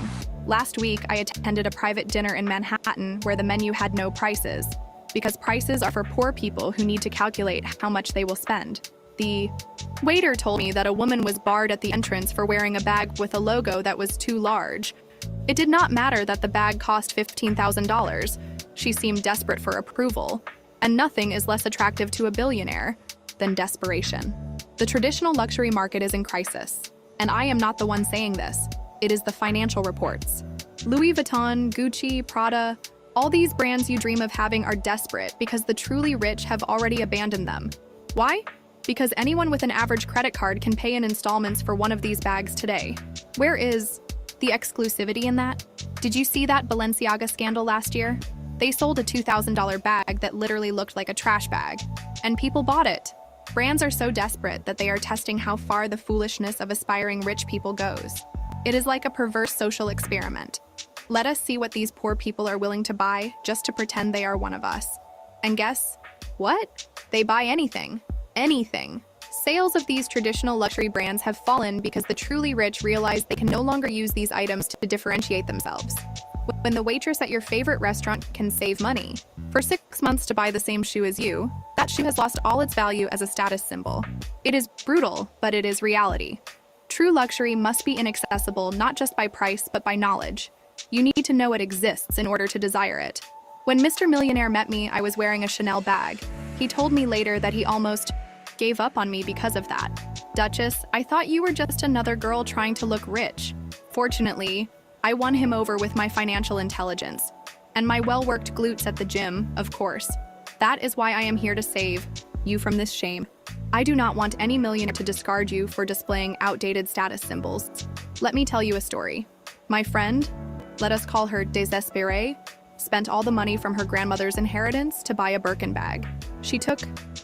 Last week, I attended a private dinner in Manhattan where the menu had no prices, because prices are for poor people who need to calculate how much they will spend. The waiter told me that a woman was barred at the entrance for wearing a bag with a logo that was too large. It did not matter that the bag cost $15,000. She seemed desperate for approval, and nothing is less attractive to a billionaire than desperation. The traditional luxury market is in crisis, and I am not the one saying this. It is the financial reports. Louis Vuitton, Gucci, Prada, all these brands you dream of having are desperate because the truly rich have already abandoned them. Why? Because anyone with an average credit card can pay in installments for one of these bags today. Where is the exclusivity in that? Did you see that Balenciaga scandal last year? They sold a $2,000 bag that literally looked like a trash bag, and people bought it. Brands are so desperate that they are testing how far the foolishness of aspiring rich people goes. It is like a perverse social experiment. Let us see what these poor people are willing to buy just to pretend they are one of us. And guess what? They buy anything. Anything. Sales of these traditional luxury brands have fallen because the truly rich realize they can no longer use these items to differentiate themselves. When the waitress at your favorite restaurant can save money for 6 months to buy the same shoe as you, that shoe has lost all its value as a status symbol. It is brutal, but it is reality. True luxury must be inaccessible not just by price, but by knowledge. You need to know it exists in order to desire it. When Mr. Millionaire met me, I was wearing a Chanel bag. He told me later that he almost gave up on me because of that. Duchess, I thought you were just another girl trying to look rich. Fortunately, I won him over with my financial intelligence and my well-worked glutes at the gym, of course. That is why I am here to save you from this shame. I do not want any millionaire to discard you for displaying outdated status symbols. Let me tell you a story. My friend, let us call her Désespérée, spent all the money from her grandmother's inheritance to buy a Birkin bag. She took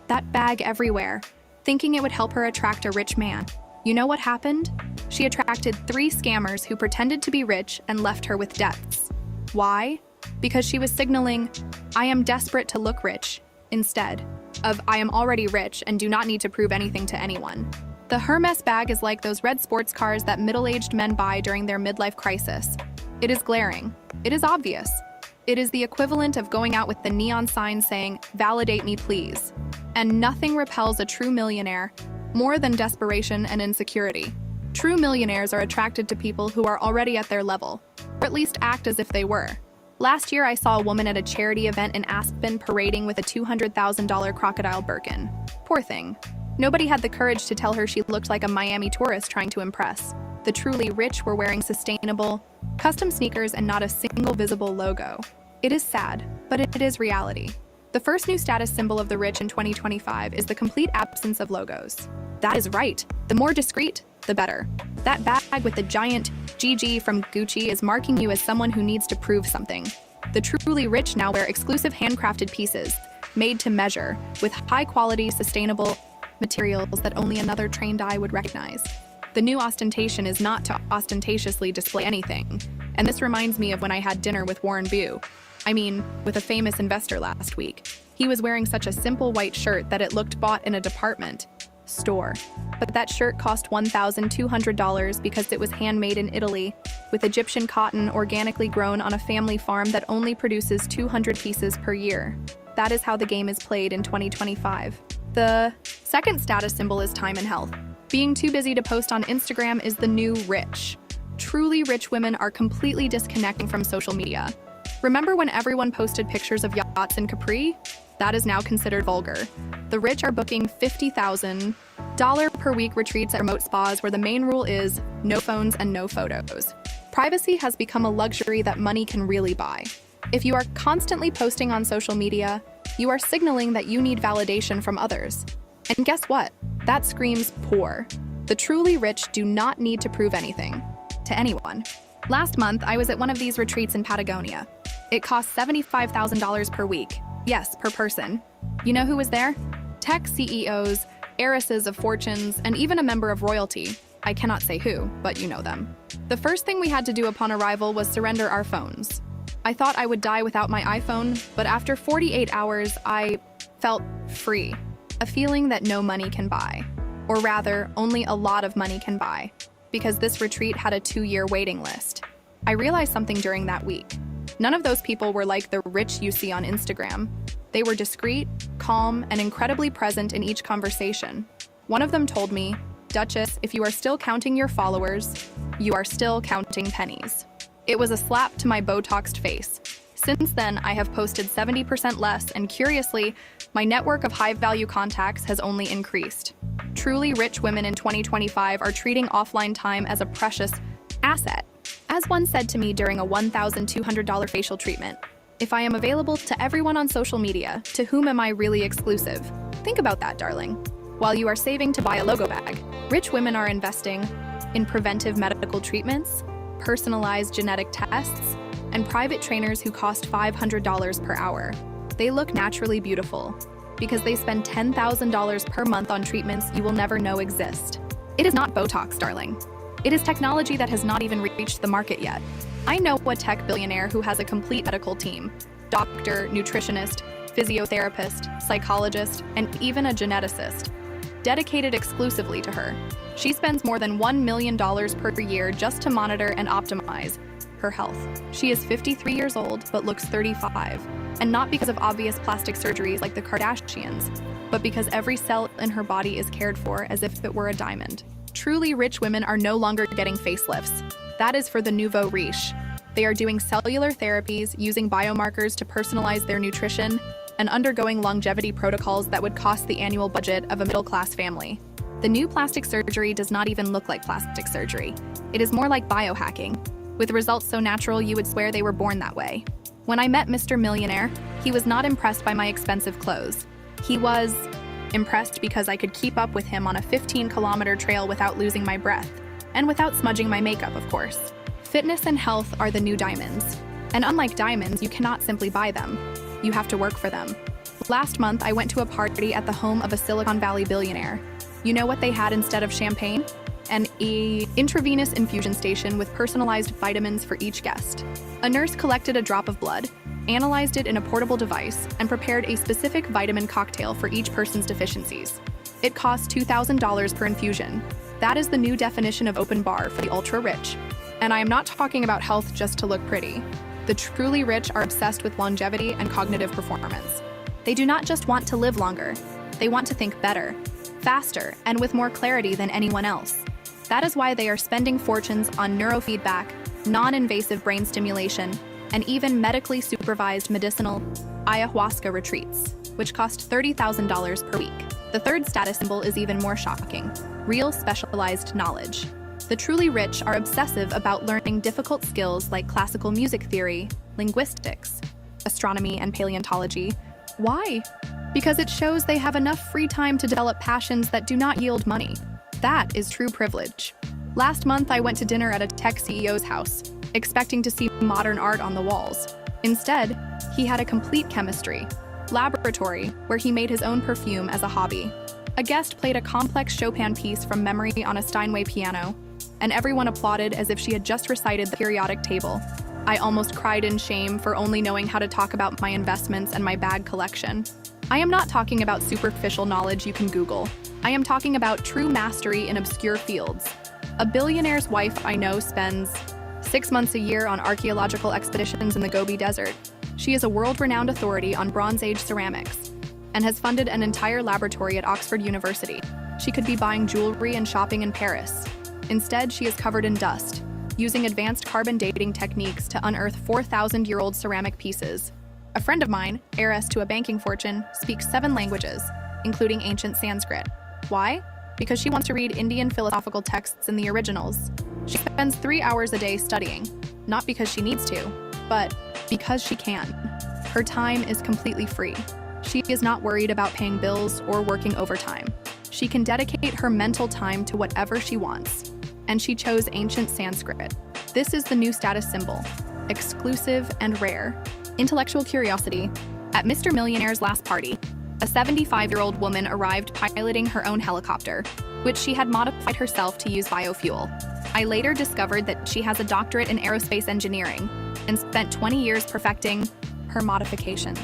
that bag everywhere, thinking it would help her attract a rich man. You know what happened? She attracted 3 scammers who pretended to be rich and left her with debts. Why? Because she was signaling, I am desperate to look rich, instead of I am already rich and do not need to prove anything to anyone. The Hermes bag is like those red sports cars that middle-aged men buy during their midlife crisis. It is glaring. It is obvious. It is the equivalent of going out with the neon sign saying, validate me please. And nothing repels a true millionaire more than desperation and insecurity. True millionaires are attracted to people who are already at their level, or at least act as if they were. Last year, I saw a woman at a charity event in Aspen parading with a $200,000 crocodile Birkin. Poor thing. Nobody had the courage to tell her she looked like a Miami tourist trying to impress. The truly rich were wearing sustainable, custom sneakers and not a single visible logo. It is sad, but it is reality. The first new status symbol of the rich in 2025 is the complete absence of logos. That is right. The more discreet, the better. That bag with the giant GG from Gucci is marking you as someone who needs to prove something. The truly rich now wear exclusive handcrafted pieces, made to measure, with high-quality, sustainable materials that only another trained eye would recognize. The new ostentation is not to ostentatiously display anything, and this reminds me of when I had dinner with Warren Buffett. With a famous investor last week. He was wearing such a simple white shirt that it looked bought in a department store. But that shirt cost $1,200 because it was handmade in Italy, with Egyptian cotton organically grown on a family farm that only produces 200 pieces per year. That is how the game is played in 2025. The second status symbol is time and health. Being too busy to post on Instagram is the new rich. Truly rich women are completely disconnecting from social media. Remember when everyone posted pictures of yachts in Capri? That is now considered vulgar. The rich are booking $50,000 per week retreats at remote spas where the main rule is no phones and no photos. Privacy has become a luxury that money can really buy. If you are constantly posting on social media, you are signaling that you need validation from others. And guess what? That screams poor. The truly rich do not need to prove anything to anyone. Last month, I was at one of these retreats in Patagonia. It cost $75,000 per week. Yes, per person. You know who was there? Tech CEOs, heiresses of fortunes, and even a member of royalty. I cannot say who, but you know them. The first thing we had to do upon arrival was surrender our phones. I thought I would die without my iPhone, but after 48 hours, I felt free. A feeling that no money can buy. Or rather, only a lot of money can buy. Because this retreat had a 2-year waiting list. I realized something during that week. None of those people were like the rich you see on Instagram. They were discreet, calm, and incredibly present in each conversation. One of them told me, "Duchess, if you are still counting your followers, you are still counting pennies." It was a slap to my Botoxed face. Since then, I have posted 70% less, and curiously, my network of high-value contacts has only increased. Truly rich women in 2025 are treating offline time as a precious asset. As one said to me during a $1,200 facial treatment, "If I am available to everyone on social media, to whom am I really exclusive?" Think about that, darling. While you are saving to buy a logo bag, rich women are investing in preventive medical treatments, personalized genetic tests, and private trainers who cost $500 per hour. They look naturally beautiful because they spend $10,000 per month on treatments you will never know exist. It is not Botox, darling. It is technology that has not even reached the market yet. I know a tech billionaire who has a complete medical team: doctor, nutritionist, physiotherapist, psychologist, and even a geneticist, dedicated exclusively to her. She spends more than $1 million per year just to monitor and optimize her health. She is 53 years old, but looks 35. And not because of obvious plastic surgeries like the Kardashians, but because every cell in her body is cared for as if it were a diamond. Truly rich women are no longer getting facelifts. That is for the nouveau riche. They are doing cellular therapies, using biomarkers to personalize their nutrition, and undergoing longevity protocols that would cost the annual budget of a middle-class family. The new plastic surgery does not even look like plastic surgery. It is more like biohacking, with results so natural you would swear they were born that way. When I met Mr. Millionaire, he was not impressed by my expensive clothes. He was impressed because I could keep up with him on a 15-kilometer trail without losing my breath, and without smudging my makeup, of course. Fitness and health are the new diamonds. And unlike diamonds, you cannot simply buy them. You have to work for them. Last month, I went to a party at the home of a Silicon Valley billionaire. You know what they had instead of champagne? An intravenous infusion station with personalized vitamins for each guest. A nurse collected a drop of blood, analyzed it in a portable device, and prepared a specific vitamin cocktail for each person's deficiencies. It cost $2,000 per infusion. That is the new definition of open bar for the ultra-rich. And I am not talking about health just to look pretty. The truly rich are obsessed with longevity and cognitive performance. They do not just want to live longer, they want to think better, faster, and with more clarity than anyone else. That is why they are spending fortunes on neurofeedback, non-invasive brain stimulation, and even medically supervised medicinal ayahuasca retreats, which cost $30,000 per week. The third status symbol is even more shocking: real specialized knowledge. The truly rich are obsessive about learning difficult skills like classical music theory, linguistics, astronomy, and paleontology. Why? Because it shows they have enough free time to develop passions that do not yield money. That is true privilege. Last month, I went to dinner at a tech CEO's house, expecting to see modern art on the walls. Instead, he had a complete chemistry laboratory where he made his own perfume as a hobby. A guest played a complex Chopin piece from memory on a Steinway piano, and everyone applauded as if she had just recited the periodic table. I almost cried in shame for only knowing how to talk about my investments and my bag collection. I am not talking about superficial knowledge you can Google. I am talking about true mastery in obscure fields. A billionaire's wife I know spends 6 months a year on archaeological expeditions in the Gobi Desert. She is a world-renowned authority on Bronze Age ceramics and has funded an entire laboratory at Oxford University. She could be buying jewelry and shopping in Paris. Instead, she is covered in dust, using advanced carbon dating techniques to unearth 4,000-year-old ceramic pieces. A friend of mine, heiress to a banking fortune, speaks 7 languages, including ancient Sanskrit. Why? Because she wants to read Indian philosophical texts in the originals. She spends 3 hours a day studying, not because she needs to, but because she can. Her time is completely free. She is not worried about paying bills or working overtime. She can dedicate her mental time to whatever she wants. And she chose ancient Sanskrit. This is the new status symbol, exclusive and rare. Intellectual curiosity. At Mr. Millionaire's last party, a 75-year-old woman arrived piloting her own helicopter, which she had modified herself to use biofuel. I later discovered that she has a doctorate in aerospace engineering and spent 20 years perfecting her modifications.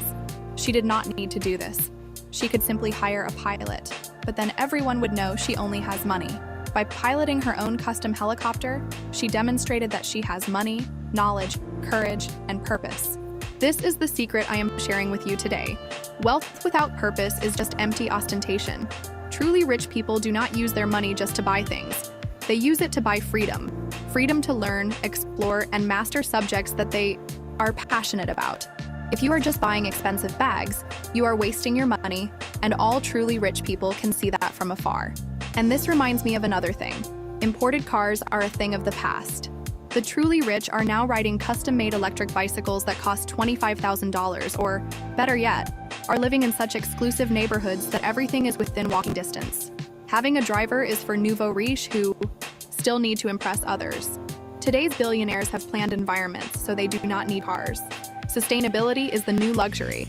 She did not need to do this. She could simply hire a pilot, but then everyone would know she only has money. By piloting her own custom helicopter, she demonstrated that she has money, knowledge, courage, and purpose. This is the secret I am sharing with you today. Wealth without purpose is just empty ostentation. Truly rich people do not use their money just to buy things. They use it to buy freedom. Freedom to learn, explore, and master subjects that they are passionate about. If you are just buying expensive bags, you are wasting your money, and all truly rich people can see that from afar. And this reminds me of another thing. Imported cars are a thing of the past. The truly rich are now riding custom-made electric bicycles that cost $25,000, or, better yet, are living in such exclusive neighborhoods that everything is within walking distance. Having a driver is for nouveau riche who still need to impress others. Today's billionaires have planned environments, so they do not need cars. Sustainability is the new luxury,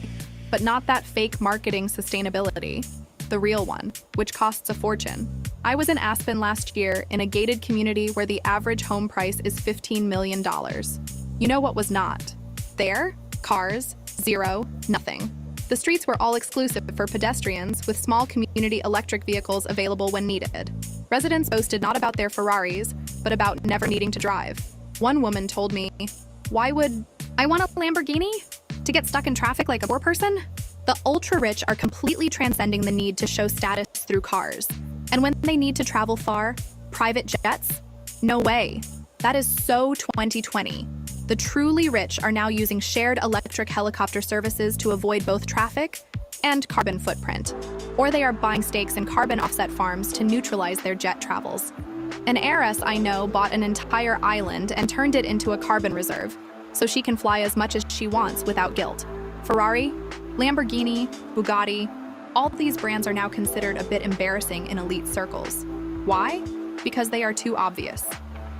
but not that fake marketing sustainability, the real one, which costs a fortune. I was in Aspen last year in a gated community where the average home price is $15 million. You know what was not? There? Cars, zero, nothing. The streets were all exclusive for pedestrians, with small community electric vehicles available when needed. Residents boasted not about their Ferraris, but about never needing to drive. One woman told me, "Why would I want a Lamborghini? To get stuck in traffic like a poor person?" The ultra-rich are completely transcending the need to show status through cars. And when they need to travel far, private jets? No way. That is so 2020. The truly rich are now using shared electric helicopter services to avoid both traffic and carbon footprint. Or they are buying stakes in carbon offset farms to neutralize their jet travels. An heiress I know bought an entire island and turned it into a carbon reserve, so she can fly as much as she wants without guilt. Ferrari, Lamborghini, Bugatti, all these brands are now considered a bit embarrassing in elite circles. Why? Because they are too obvious.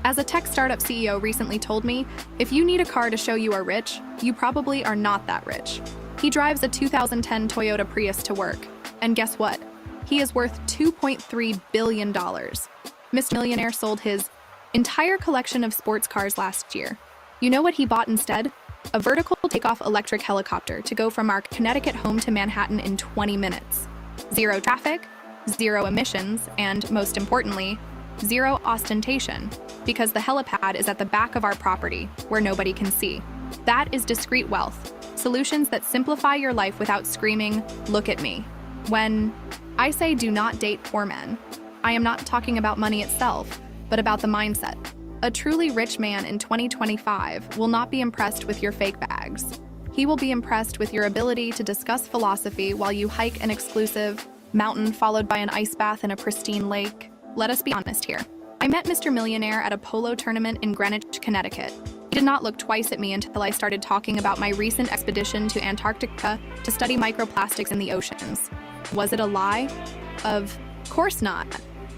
As a tech startup CEO recently told me, if you need a car to show you are rich, you probably are not that rich. He drives a 2010 Toyota Prius to work. And guess what? He is worth $2.3 billion. Mr. Millionaire sold his entire collection of sports cars last year. You know what he bought instead? A vertical takeoff electric helicopter to go from our Connecticut home to Manhattan in 20 minutes. Zero traffic, zero emissions, and most importantly, zero ostentation, because the helipad is at the back of our property, where nobody can see. That is discreet wealth. Solutions that simplify your life without screaming, "Look at me." When I say do not date poor men, I am not talking about money itself, but about the mindset. A truly rich man in 2025 will not be impressed with your fake bags. He will be impressed with your ability to discuss philosophy while you hike an exclusive mountain followed by an ice bath in a pristine lake. Let us be honest here. I met Mr. Millionaire at a polo tournament in Greenwich, Connecticut. He did not look twice at me until I started talking about my recent expedition to Antarctica to study microplastics in the oceans. Was it a lie? Of course not.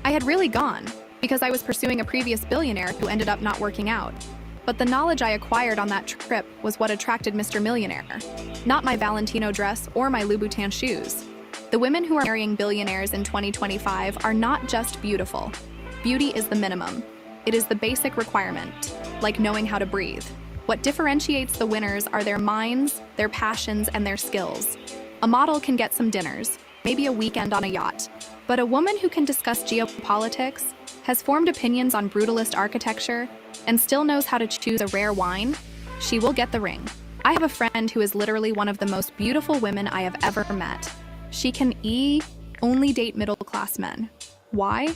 I had really gone. because I was pursuing a previous billionaire who ended up not working out. But the knowledge I acquired on that trip was what attracted Mr. Millionaire, not my Valentino dress or my Louboutin shoes. The women who are marrying billionaires in 2025 are not just beautiful. Beauty is the minimum. It is the basic requirement, like knowing how to breathe. What differentiates the winners are their minds, their passions, and their skills. A model can get some dinners, maybe a weekend on a yacht, but a woman who can discuss geopolitics, has formed opinions on brutalist architecture, and still knows how to choose a rare wine, she will get the ring. I have a friend who is literally one of the most beautiful women I have ever met. She can only date middle-class men. Why?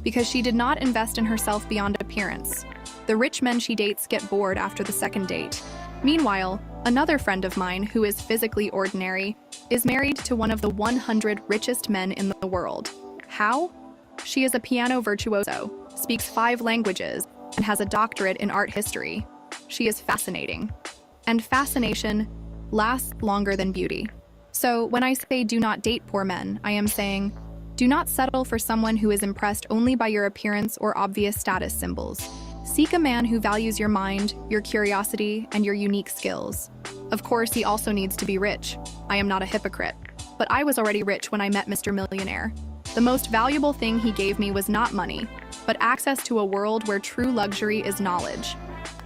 Because she did not invest in herself beyond appearance. The rich men she dates get bored after the second date. Meanwhile, another friend of mine who is physically ordinary is married to one of the 100 richest men in the world. How? She is a piano virtuoso, speaks 5 languages, and has a doctorate in art history. She is fascinating. And fascination lasts longer than beauty. So when I say do not date poor men, I am saying do not settle for someone who is impressed only by your appearance or obvious status symbols. Seek a man who values your mind, your curiosity, and your unique skills. Of course, he also needs to be rich. I am not a hypocrite. But I was already rich when I met Mr. Millionaire. The most valuable thing he gave me was not money, but access to a world where true luxury is knowledge.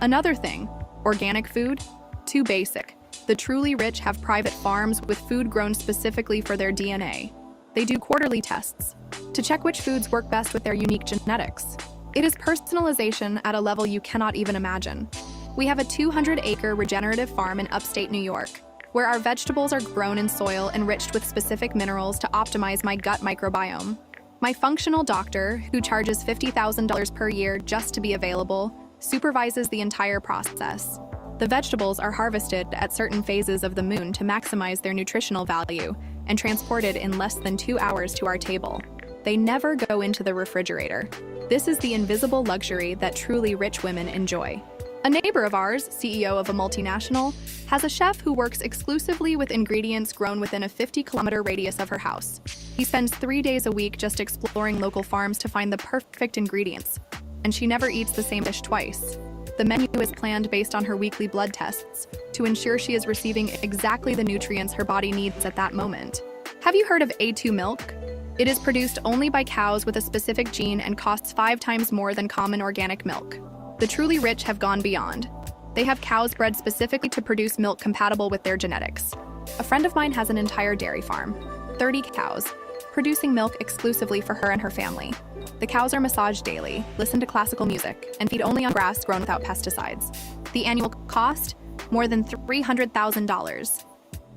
Another thing, organic food? Too basic. The truly rich have private farms with food grown specifically for their DNA. They do quarterly tests to check which foods work best with their unique genetics. It is personalization at a level you cannot even imagine. We have a 200-acre regenerative farm in upstate New York, where our vegetables are grown in soil enriched with specific minerals to optimize my gut microbiome. My functional doctor, who charges $50,000 per year just to be available, supervises the entire process. The vegetables are harvested at certain phases of the moon to maximize their nutritional value and transported in less than 2 hours to our table. They never go into the refrigerator. This is the invisible luxury that truly rich women enjoy. A neighbor of ours, CEO of a multinational, has a chef who works exclusively with ingredients grown within a 50-kilometer radius of her house. He spends 3 days a week just exploring local farms to find the perfect ingredients, and she never eats the same dish twice. The menu is planned based on her weekly blood tests to ensure she is receiving exactly the nutrients her body needs at that moment. Have you heard of A2 milk? It is produced only by cows with a specific gene and costs 5 times more than common organic milk. The truly rich have gone beyond. They have cows bred specifically to produce milk compatible with their genetics. A friend of mine has an entire dairy farm, 30 cows, producing milk exclusively for her and her family. The cows are massaged daily, listen to classical music, and feed only on grass grown without pesticides. The annual cost? More than $300,000.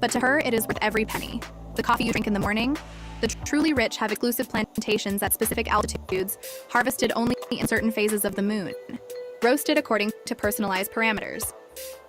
But to her, it is worth every penny. The coffee you drink in the morning? The truly rich have exclusive plantations at specific altitudes, harvested only in certain phases of the moon, roasted according to personalized parameters.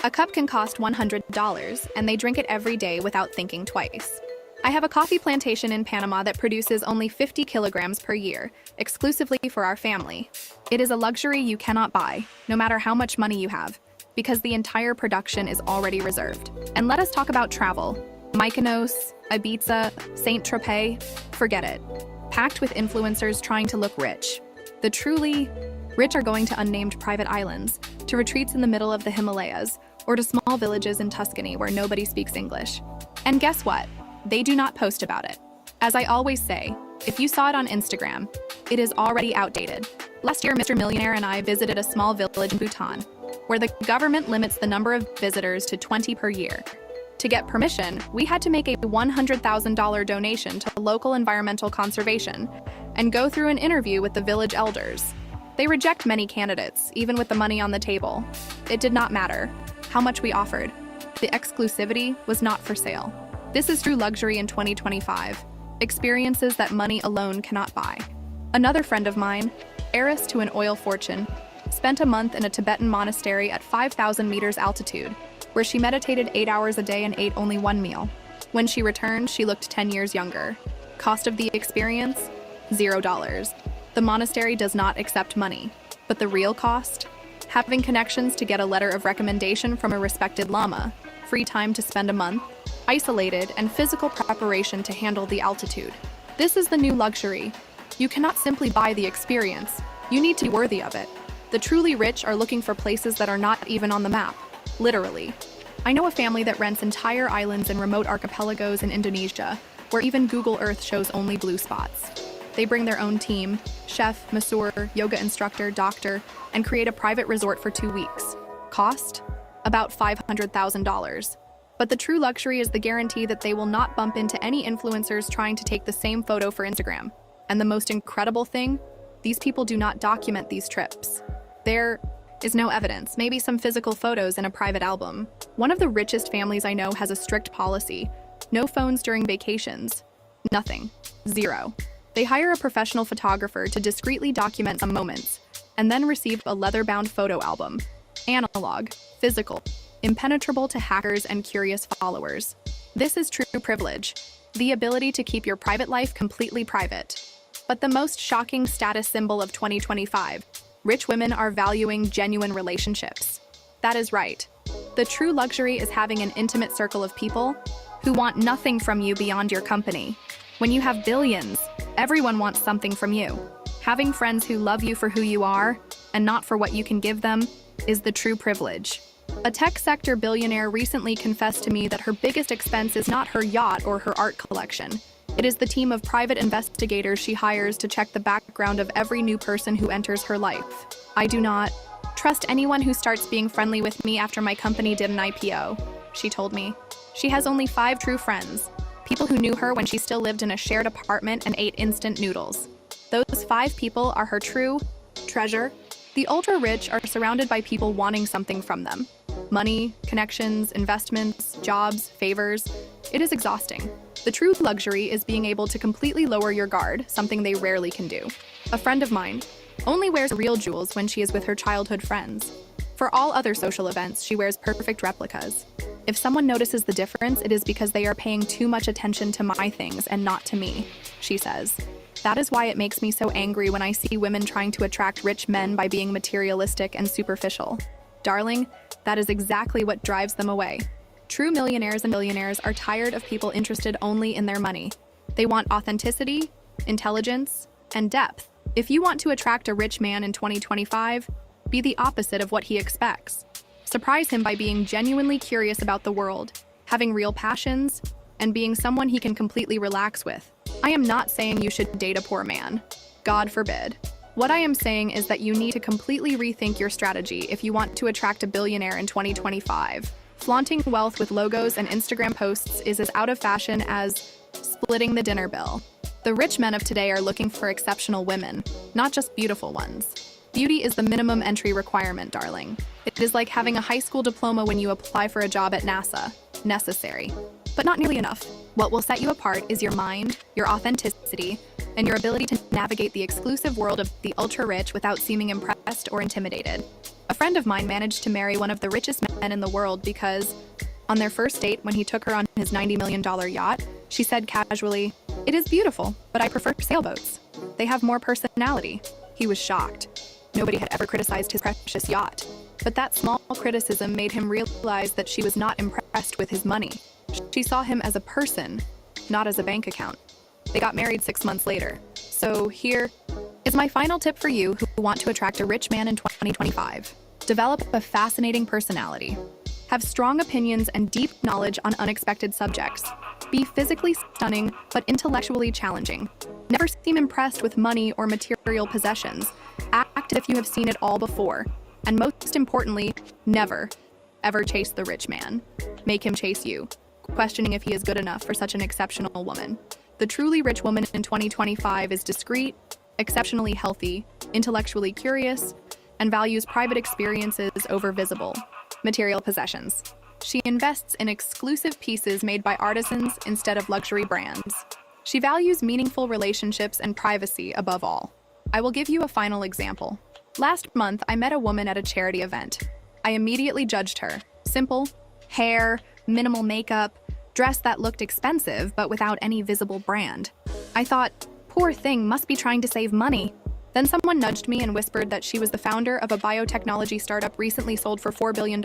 A cup can cost $100, and they drink it every day without thinking twice. I have a coffee plantation in Panama that produces only 50 kilograms per year, exclusively for our family. It is a luxury you cannot buy, no matter how much money you have, because the entire production is already reserved. And let us talk about travel. Mykonos, Ibiza, Saint-Tropez, forget it. Packed with influencers trying to look rich. The truly rich are going to unnamed private islands, to retreats in the middle of the Himalayas, or to small villages in Tuscany where nobody speaks English. And guess what? They do not post about it. As I always say, if you saw it on Instagram, it is already outdated. Last year, Mr. Millionaire and I visited a small village in Bhutan, where the government limits the number of visitors to 20 per year. To get permission, we had to make a $100,000 donation to local environmental conservation and go through an interview with the village elders. They reject many candidates, even with the money on the table. It did not matter how much we offered. The exclusivity was not for sale. This is true luxury in 2025, experiences that money alone cannot buy. Another friend of mine, heiress to an oil fortune, spent a month in a Tibetan monastery at 5,000 meters altitude, where she meditated 8 hours a day and ate only one meal. When she returned, she looked 10 years younger. Cost of the experience? $0. The monastery does not accept money, but the real cost? Having connections to get a letter of recommendation from a respected lama, free time to spend a month, isolated, and physical preparation to handle the altitude. This is the new luxury. You cannot simply buy the experience. You need to be worthy of it. The truly rich are looking for places that are not even on the map. Literally. I know a family that rents entire islands and remote archipelagos in Indonesia, where even Google Earth shows only blue spots. They bring their own team, chef, masseur, yoga instructor, doctor, and create a private resort for 2 weeks. Cost? About $500,000. But the true luxury is the guarantee that they will not bump into any influencers trying to take the same photo for Instagram. And the most incredible thing? These people do not document these trips. There is no evidence, maybe some physical photos in a private album. One of the richest families I know has a strict policy. No phones during vacations. Nothing. Zero. They hire a professional photographer to discreetly document some moments, and then receive a leather-bound photo album. Analog, physical, impenetrable to hackers and curious followers. This is true privilege, the ability to keep your private life completely private. But the most shocking status symbol of 2025, rich women are valuing genuine relationships. That is right. The true luxury is having an intimate circle of people who want nothing from you beyond your company. When you have billions, everyone wants something from you. Having friends who love you for who you are and not for what you can give them is the true privilege. A tech sector billionaire recently confessed to me that her biggest expense is not her yacht or her art collection. It is the team of private investigators she hires to check the background of every new person who enters her life. I do not trust anyone who starts being friendly with me after my company did an IPO, she told me. She has only 5 true friends, people who knew her when she still lived in a shared apartment and ate instant noodles. Those 5 people are her true treasure. The ultra-rich are surrounded by people wanting something from them. Money, connections, investments, jobs, favors. It is exhausting. The true luxury is being able to completely lower your guard, something they rarely can do. A friend of mine only wears real jewels when she is with her childhood friends. For all other social events, she wears perfect replicas. If someone notices the difference, it is because they are paying too much attention to my things and not to me, she says. That is why it makes me so angry when I see women trying to attract rich men by being materialistic and superficial. Darling, that is exactly what drives them away. True millionaires and billionaires are tired of people interested only in their money. They want authenticity, intelligence, and depth. If you want to attract a rich man in 2025, be the opposite of what he expects. Surprise him by being genuinely curious about the world, having real passions, and being someone he can completely relax with. I am not saying you should date a poor man. God forbid. What I am saying is that you need to completely rethink your strategy if you want to attract a billionaire in 2025. Flaunting wealth with logos and Instagram posts is as out of fashion as splitting the dinner bill. The rich men of today are looking for exceptional women, not just beautiful ones. Beauty is the minimum entry requirement, darling. It is like having a high school diploma when you apply for a job at NASA. Necessary, but not nearly enough. What will set you apart is your mind, your authenticity, and your ability to navigate the exclusive world of the ultra-rich without seeming impressed or intimidated. A friend of mine managed to marry one of the richest men in the world because, on their first date when he took her on his $90 million yacht, she said casually, "It is beautiful, but I prefer sailboats. They have more personality." He was shocked. Nobody had ever criticized his precious yacht. But that small criticism made him realize that she was not impressed with his money. She saw him as a person, not as a bank account. They got married 6 months later. So here is my final tip for you who want to attract a rich man in 2025. Develop a fascinating personality. Have strong opinions and deep knowledge on unexpected subjects. Be physically stunning, but intellectually challenging. Never seem impressed with money or material possessions. Act as if you have seen it all before. And most importantly, never, ever chase the rich man. Make him chase you, questioning if he is good enough for such an exceptional woman. The truly rich woman in 2025 is discreet, exceptionally healthy, intellectually curious, and values private experiences over visible, material possessions. She invests in exclusive pieces made by artisans instead of luxury brands. She values meaningful relationships and privacy above all. I will give you a final example. Last month, I met a woman at a charity event. I immediately judged her. Simple, hair, minimal makeup, dress that looked expensive but without any visible brand. I thought, poor thing must be trying to save money. Then someone nudged me and whispered that she was the founder of a biotechnology startup recently sold for $4 billion.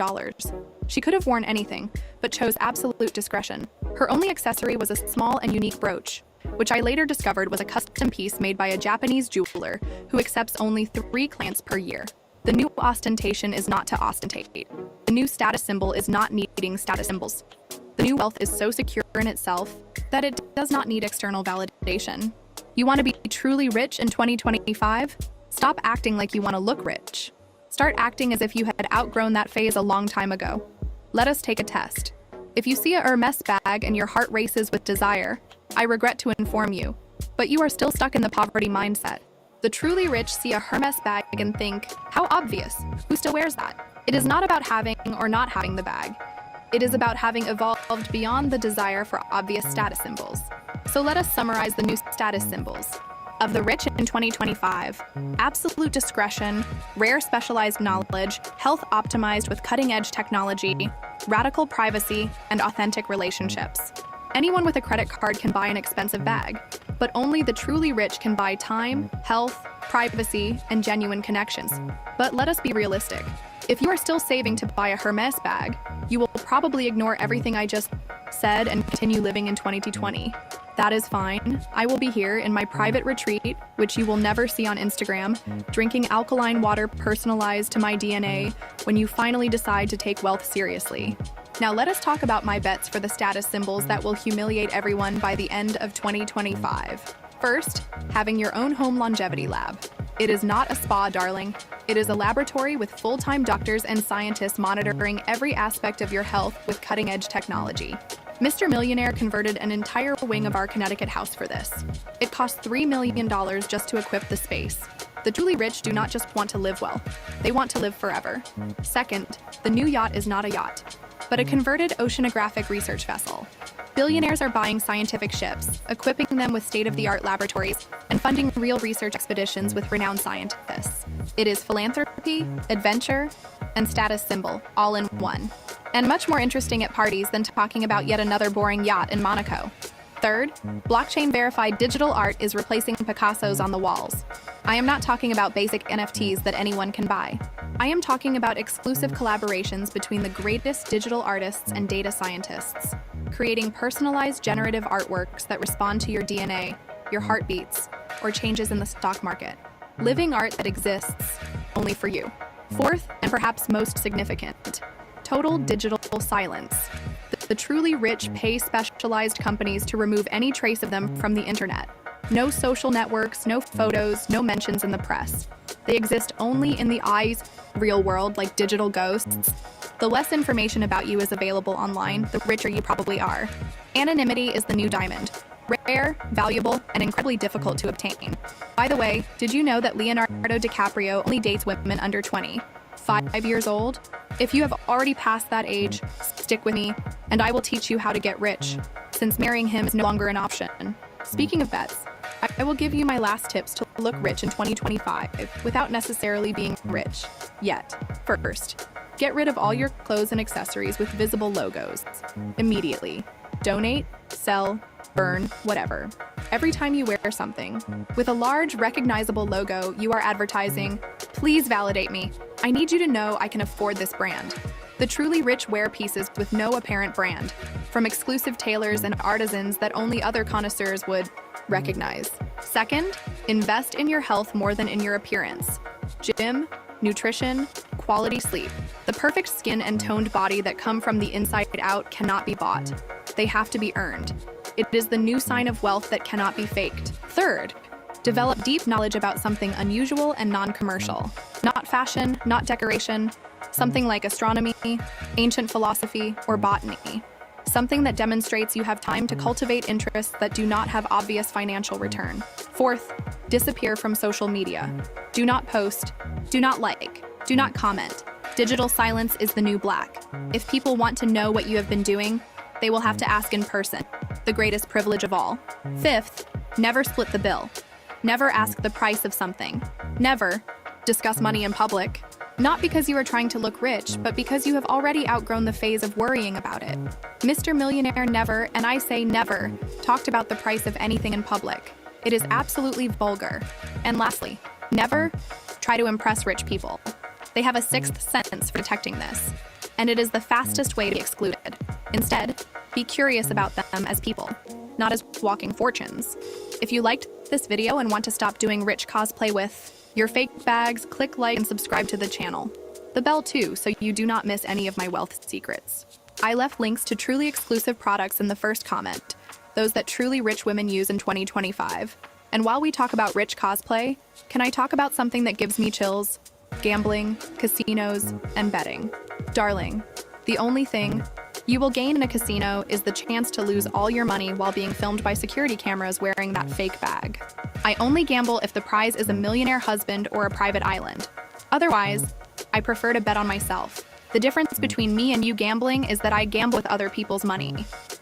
She could have worn anything, but chose absolute discretion. Her only accessory was a small and unique brooch. which I later discovered was a custom piece made by a Japanese jeweler who accepts only 3 clients per year. The new ostentation is not to ostentate. The new status symbol is not needing status symbols. The new wealth is so secure in itself that it does not need external validation. You want to be truly rich in 2025? Stop acting like you want to look rich. Start acting as if you had outgrown that phase a long time ago. Let us take a test. If you see a Hermes bag and your heart races with desire, I regret to inform you, but you are still stuck in the poverty mindset. The truly rich see a Hermes bag and think, how obvious, who still wears that? It is not about having or not having the bag. It is about having evolved beyond the desire for obvious status symbols. So let us summarize the new status symbols. Of the rich in 2025, absolute discretion, rare specialized knowledge, health optimized with cutting-edge technology, radical privacy, and authentic relationships. Anyone with a credit card can buy an expensive bag, but only the truly rich can buy time, health, privacy, and genuine connections. But let us be realistic. If you are still saving to buy a Hermes bag, you will probably ignore everything I just said and continue living in 2020. That is fine. I will be here in my private retreat, which you will never see on Instagram, drinking alkaline water personalized to my DNA when you finally decide to take wealth seriously. Now let us talk about my bets for the status symbols that will humiliate everyone by the end of 2025. First, having your own home longevity lab. It is not a spa, darling. It is a laboratory with full-time doctors and scientists monitoring every aspect of your health with cutting-edge technology. Mr. Millionaire converted an entire wing of our Connecticut house for this. It cost $3 million just to equip the space. The truly rich do not just want to live well, they want to live forever. Second, the new yacht is not a yacht, but a converted oceanographic research vessel. Billionaires are buying scientific ships, equipping them with state-of-the-art laboratories, and funding real research expeditions with renowned scientists. It is philanthropy, adventure, and status symbol, all in one. And much more interesting at parties than talking about yet another boring yacht in Monaco. Third, blockchain-verified digital art is replacing Picassos on the walls. I am not talking about basic NFTs that anyone can buy. I am talking about exclusive collaborations between the greatest digital artists and data scientists, creating personalized generative artworks that respond to your DNA, your heartbeats, or changes in the stock market. Living art that exists only for you. Fourth, and perhaps most significant, total digital silence. The truly rich pay specialized companies to remove any trace of them from the internet. No social networks, no photos, no mentions in the press. They exist only in the eye's real world like digital ghosts. The less information about you is available online, the richer you probably are. Anonymity is the new diamond. Rare, valuable, and incredibly difficult to obtain. By the way, did you know that Leonardo DiCaprio only dates women under 20? 5 years old? If you have already passed that age, stick with me, and I will teach you how to get rich, since marrying him is no longer an option. Speaking of bets, I will give you my last tips to look rich in 2025 without necessarily being rich yet. First, get rid of all your clothes and accessories with visible logos. Immediately. Donate, sell, burn, whatever. Every time you wear something with a large, recognizable logo, you are advertising, please validate me. I need you to know I can afford this brand. The truly rich wear pieces with no apparent brand, from exclusive tailors and artisans that only other connoisseurs would recognize. Second, invest in your health more than in your appearance. Gym, nutrition, quality sleep. The perfect skin and toned body that come from the inside out cannot be bought. They have to be earned. It is the new sign of wealth that cannot be faked. Third, develop deep knowledge about something unusual and non-commercial. Not fashion, not decoration, something like astronomy, ancient philosophy, or botany. Something that demonstrates you have time to cultivate interests that do not have obvious financial return. Fourth, disappear from social media. Do not post, do not like, do not comment. Digital silence is the new black. If people want to know what you have been doing, they will have to ask in person, the greatest privilege of all. Fifth, never split the bill. Never ask the price of something. Never discuss money in public. Not because you are trying to look rich, but because you have already outgrown the phase of worrying about it. Mr. Millionaire never, and I say never, talked about the price of anything in public. It is absolutely vulgar. And lastly, never try to impress rich people. They have a sixth sense for detecting this, and it is the fastest way to be excluded. Instead, be curious about them as people. not as walking fortunes. If you liked this video and want to stop doing rich cosplay with your fake bags, click like and subscribe to the channel. The bell too, so you do not miss any of my wealth secrets. I left links to truly exclusive products in the first comment, those that truly rich women use in 2025. And while we talk about rich cosplay, can I talk about something that gives me chills? Gambling, casinos, and betting. Darling, the only thing you will gain in a casino is the chance to lose all your money while being filmed by security cameras wearing that fake bag. I only gamble if the prize is a millionaire husband or a private island. Otherwise, I prefer to bet on myself. The difference between me and you gambling is that I gamble with other people's money.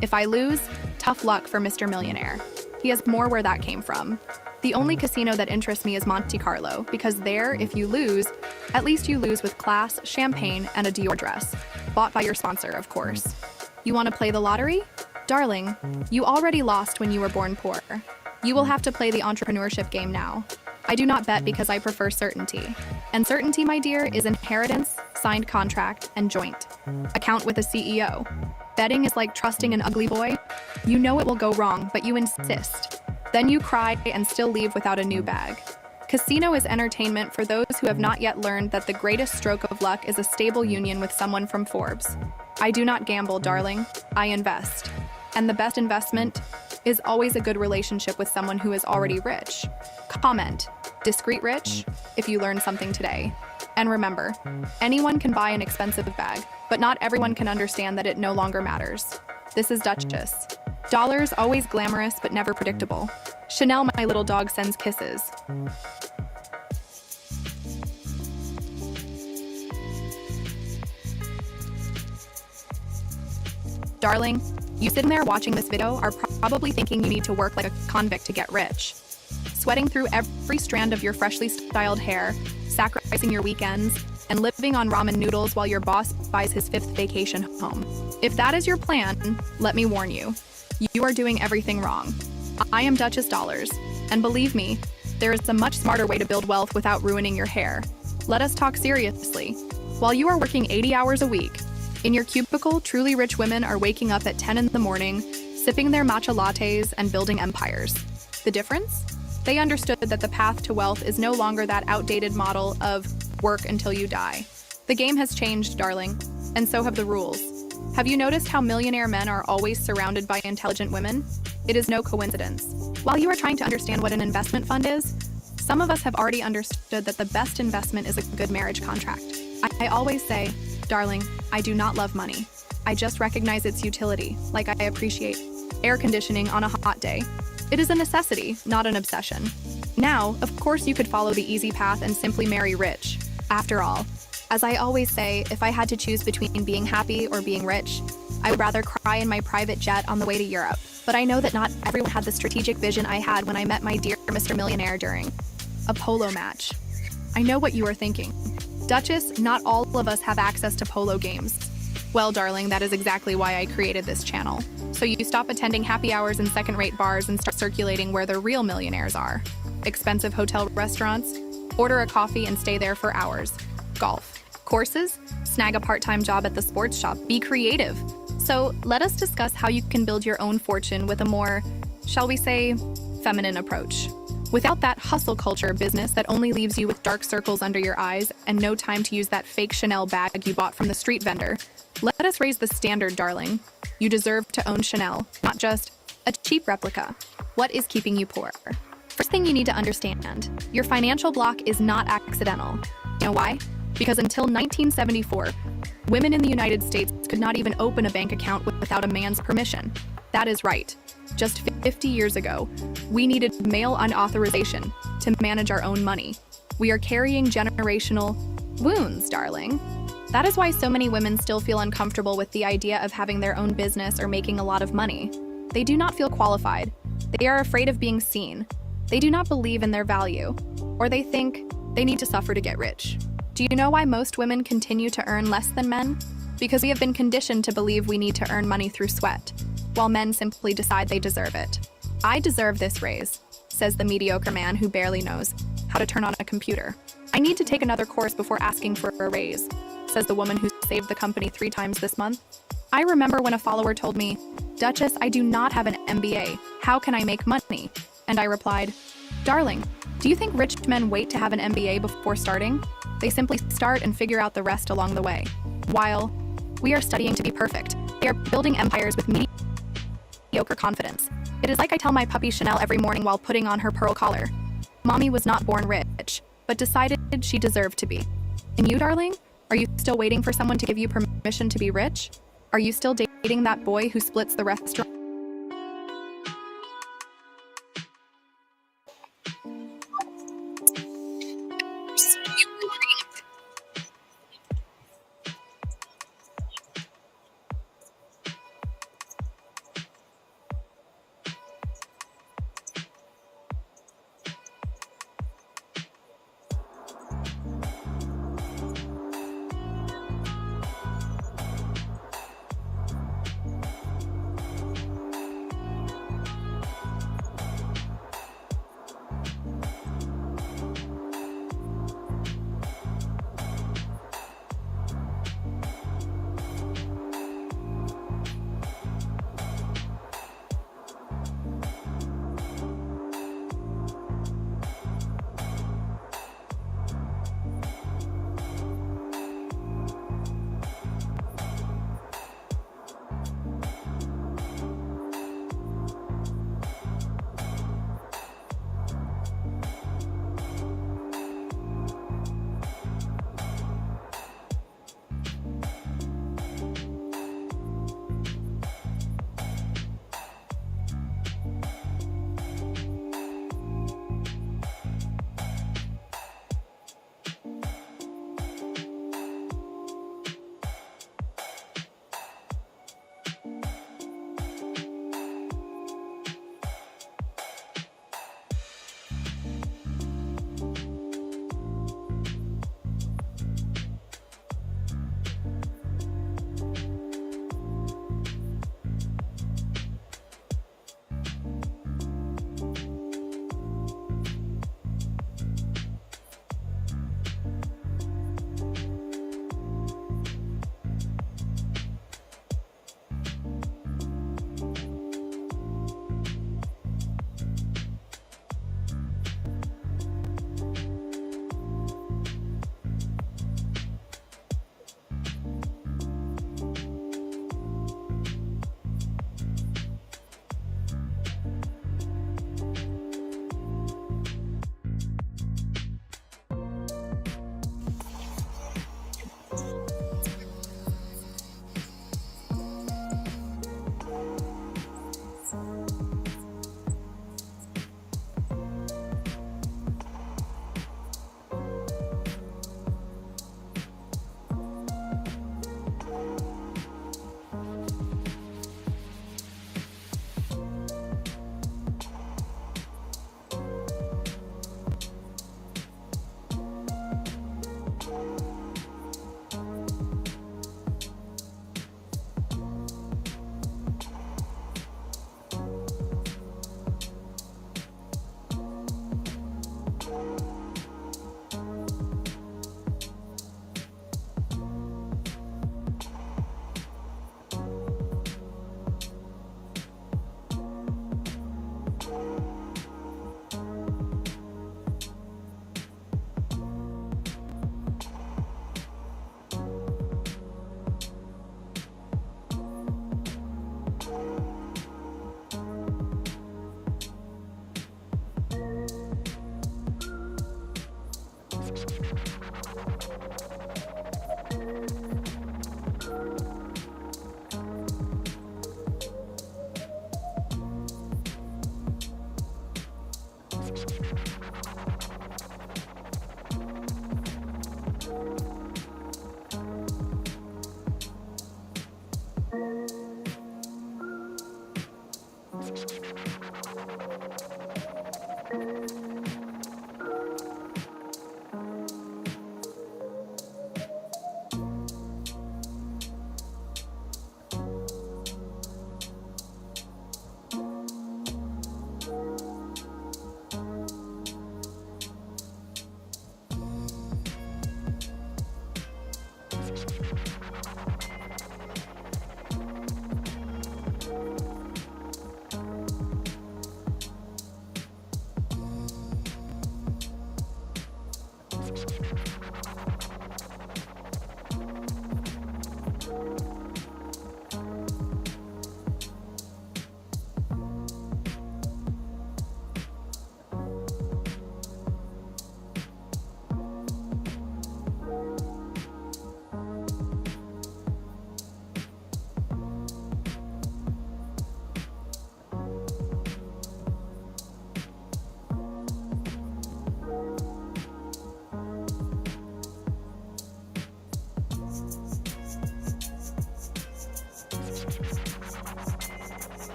If I lose, tough luck for Mr. Millionaire. He has more where that came from. The only casino that interests me is Monte Carlo, because there, if you lose, at least you lose with class, champagne, and a Dior dress. Bought by your sponsor, of course. You want to play the lottery? Darling, you already lost when you were born poor. You will have to play the entrepreneurship game now. I do not bet because I prefer certainty. And certainty, my dear, is inheritance, signed contract, and joint account with a CEO. Betting is like trusting an ugly boy. You know it will go wrong, but you insist. Then you cry and still leave without a new bag. Casino is entertainment for those who have not yet learned that the greatest stroke of luck is a stable union with someone from Forbes. I do not gamble, darling. I invest. And the best investment is always a good relationship with someone who is already rich. Comment, discreet rich, if you learned something today. And remember, anyone can buy an expensive bag, but not everyone can understand that it no longer matters. This is Duchess. Dollars always glamorous but never predictable. Chanel, my little dog, sends kisses. Darling, you sitting there watching this video are probably thinking you need to work like a convict to get rich. Sweating through every strand of your freshly styled hair, sacrificing your weekends, and living on ramen noodles while your boss buys his 5th vacation home. If that is your plan, let me warn you, you are doing everything wrong. I am Duchess Dollars, and believe me, there is a much smarter way to build wealth without ruining your hair. Let us talk seriously. While you are working 80 hours a week, in your cubicle, truly rich women are waking up at 10 in the morning, sipping their matcha lattes and building empires. The difference? They understood that the path to wealth is no longer that outdated model of work until you die. The game has changed, darling, and so have the rules. Have you noticed how millionaire men are always surrounded by intelligent women? It is no coincidence. While you are trying to understand what an investment fund is, some of us have already understood that the best investment is a good marriage contract. I always say, darling, I do not love money. I just recognize its utility, like I appreciate air conditioning on a hot day. It is a necessity, not an obsession. Now, of course, you could follow the easy path and simply marry rich. After all, as I always say, if I had to choose between being happy or being rich, I would rather cry in my private jet on the way to Europe. But I know that not everyone had the strategic vision I had when I met my dear Mr. Millionaire during a polo match. I know what you are thinking. Duchess, not all of us have access to polo games. Well, darling, that is exactly why I created this channel. So you stop attending happy hours in second-rate bars and start circulating where the real millionaires are. Expensive hotel restaurants, order a coffee and stay there for hours. Golf, courses, snag a part-time job at the sports shop, be creative. So let us discuss how you can build your own fortune with a more, shall we say, feminine approach. Without that hustle culture business that only leaves you with dark circles under your eyes and no time to use that fake Chanel bag you bought from the street vendor. Let us raise the standard, darling. You deserve to own Chanel, not just a cheap replica. What is keeping you poor? First thing you need to understand, your financial block is not accidental. You know why? Because until 1974, women in the United States could not even open a bank account without a man's permission. That is right. Just 50 years ago, we needed male unauthorization to manage our own money. We are carrying generational wounds, darling. That is why so many women still feel uncomfortable with the idea of having their own business or making a lot of money. They do not feel qualified. They are afraid of being seen. They do not believe in their value, or they think they need to suffer to get rich. Do you know why most women continue to earn less than men? Because we have been conditioned to believe we need to earn money through sweat, while men simply decide they deserve it. I deserve this raise, says the mediocre man who barely knows how to turn on a computer. I need to take another course before asking for a raise, says the woman who saved the company 3 times this month. I remember when a follower told me, "Duchess, I do not have an MBA. How can I make money?" And I replied, "Darling, do you think rich men wait to have an MBA before starting? They simply start and figure out the rest along the way. While we are studying to be perfect, they are building empires with mediocre confidence. It is like I tell my puppy Chanel every morning while putting on her pearl collar. Mommy was not born rich, but decided she deserved to be. And you, darling? Are you still waiting for someone to give you permission to be rich? Are you still dating that boy who splits the restaurant?"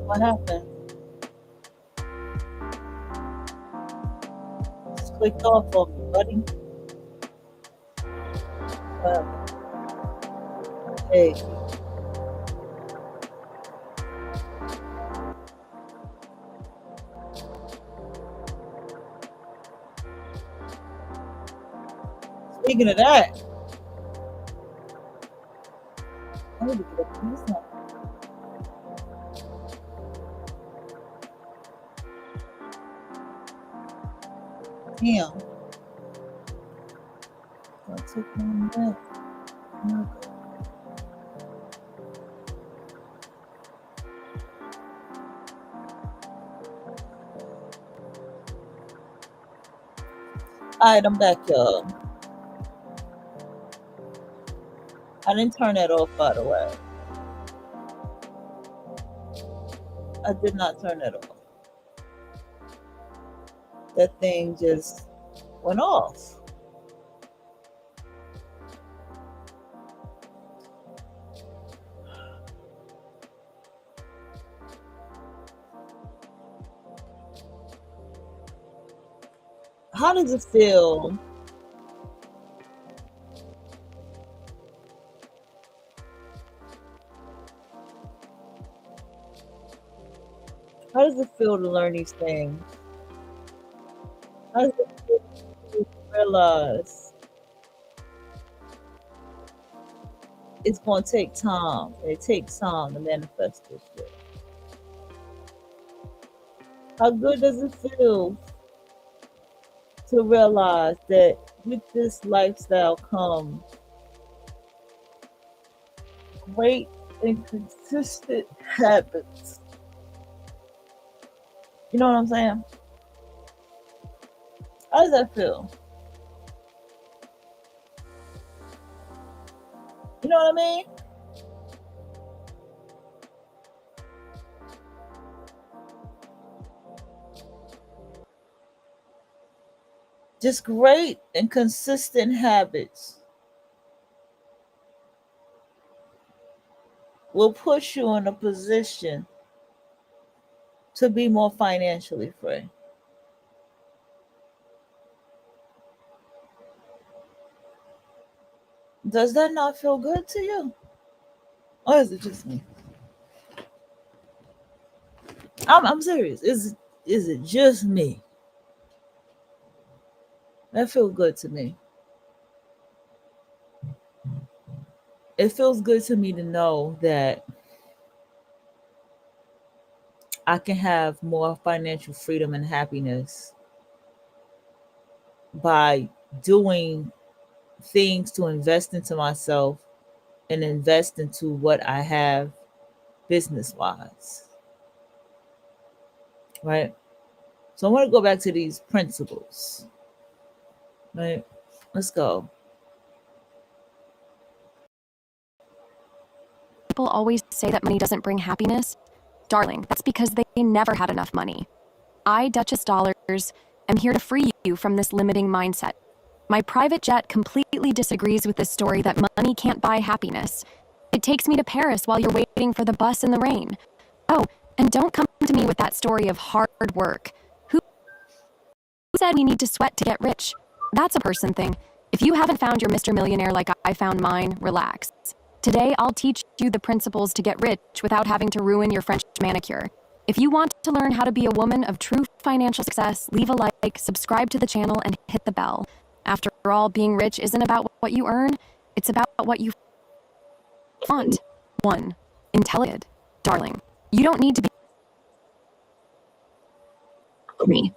What happened? Just clicked off of me, buddy. Hey, speaking of that, I need to get up to this one. Damn. I took one back. Alright, I'm back, y'all. I didn't turn that off, by the way. I did not turn that off. That thing just went off. How does it feel how does it feel to learn these things? How does it feel to realize it's going to take time? It takes time to manifest this shit. How good does it feel to realize that with this lifestyle comes great and consistent habits. You know what I'm saying? How does that feel? You know what I mean? Just great and consistent habits will push you in a position to be more financially free. Does that not feel good to you? Or is it just me? I'm serious. Is it just me? That feels good to me. It feels good to me to know that I can have more financial freedom and happiness by doing things to invest into myself and invest into what I have business wise. Right? So I want to go back to these principles. Right? Let's go. People always say that money doesn't bring happiness. Darling, that's because they never had enough money. I, Duchess Dollars, am here to free you from this limiting mindset. My private jet completely disagrees with the story that money can't buy happiness. It takes me to Paris while you're waiting for the bus in the rain. Oh, and don't come to me with that story of hard work. Who said we need to sweat to get rich? That's a person thing. If you haven't found your Mr. Millionaire like I found mine, relax. Today, I'll teach you the principles to get rich without having to ruin your French manicure. If you want to learn how to be a woman of true financial success, leave a like, subscribe to the channel, and hit the bell. After all, being rich isn't about what you earn, it's about what you want. 1. Intelligent. Darling, you don't need to be me.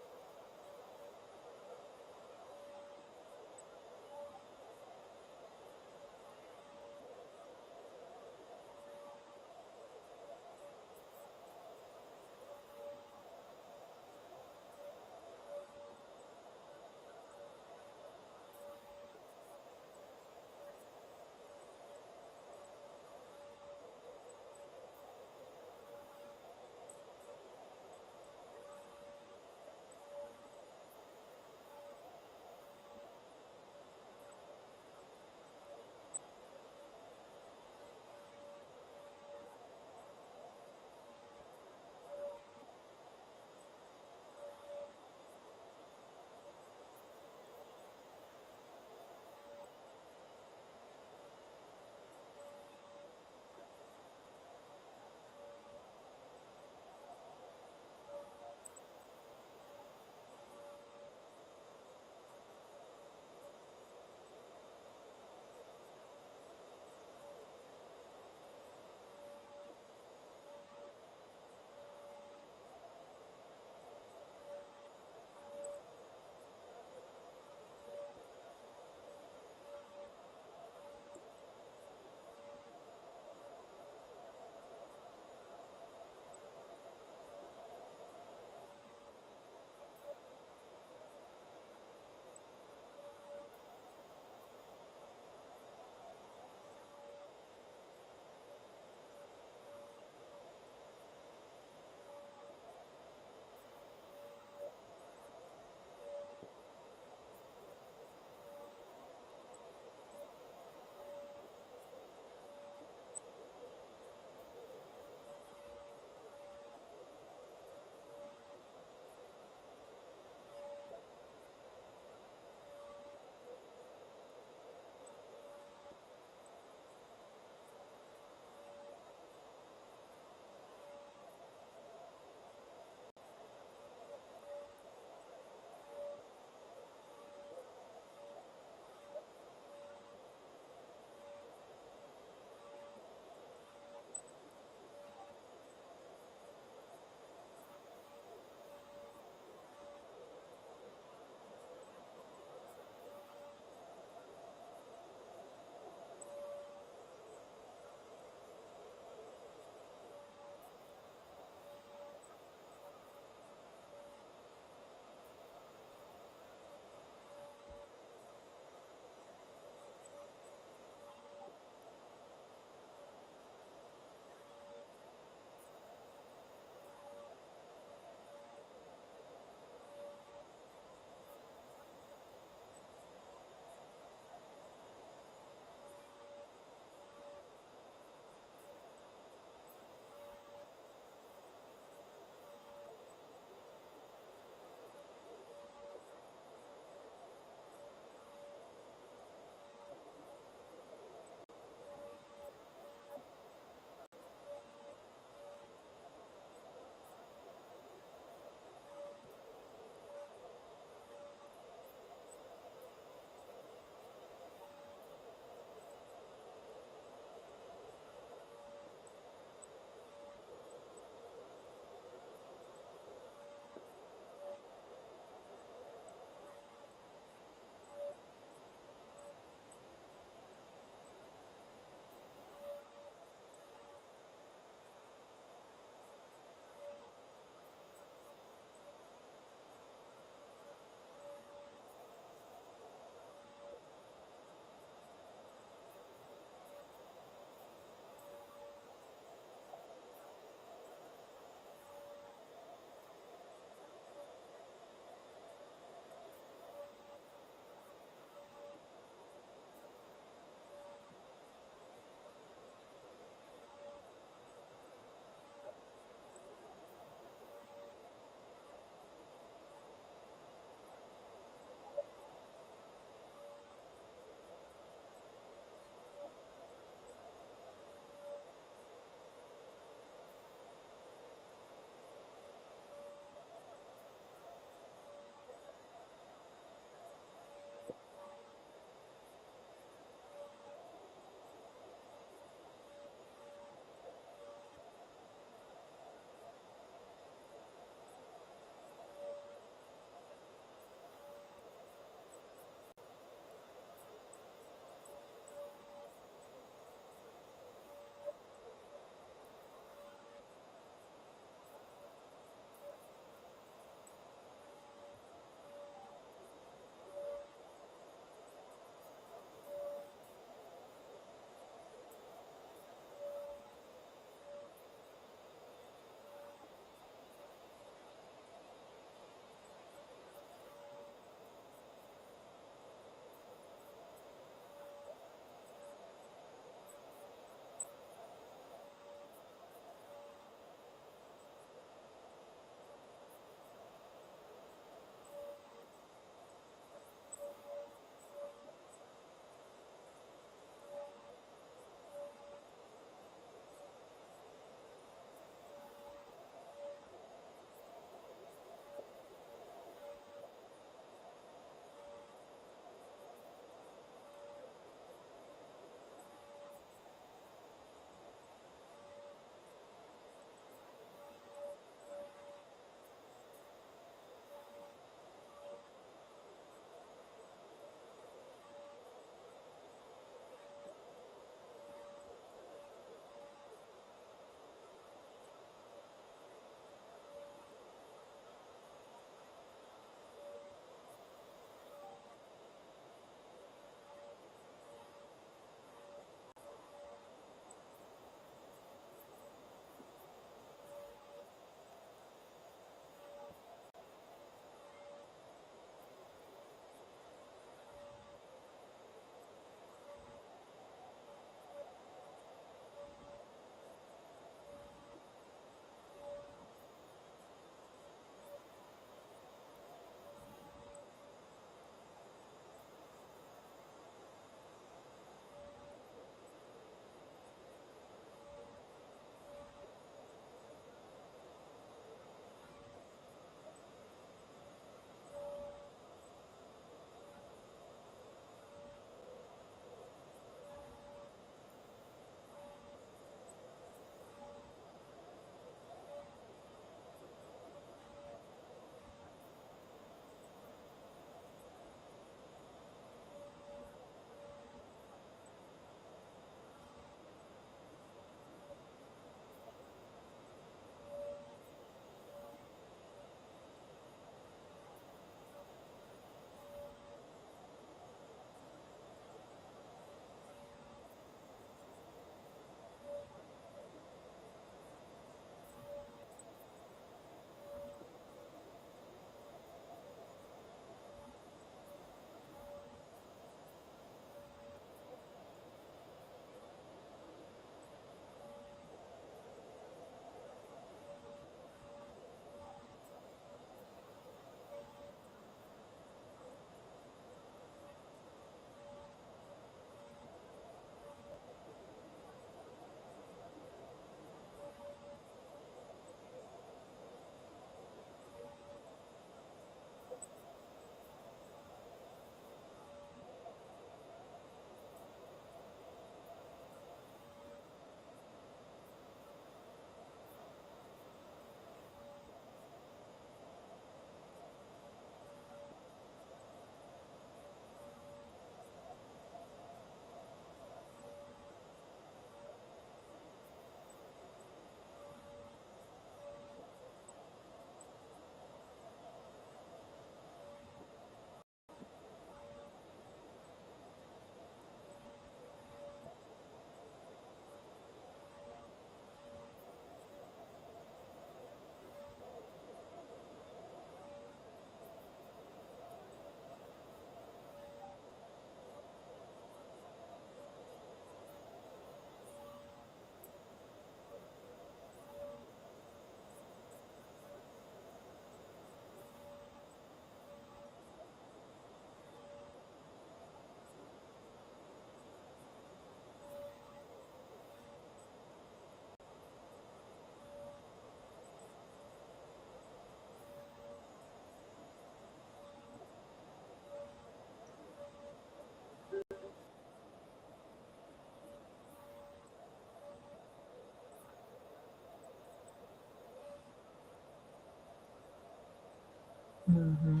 Mm-hmm.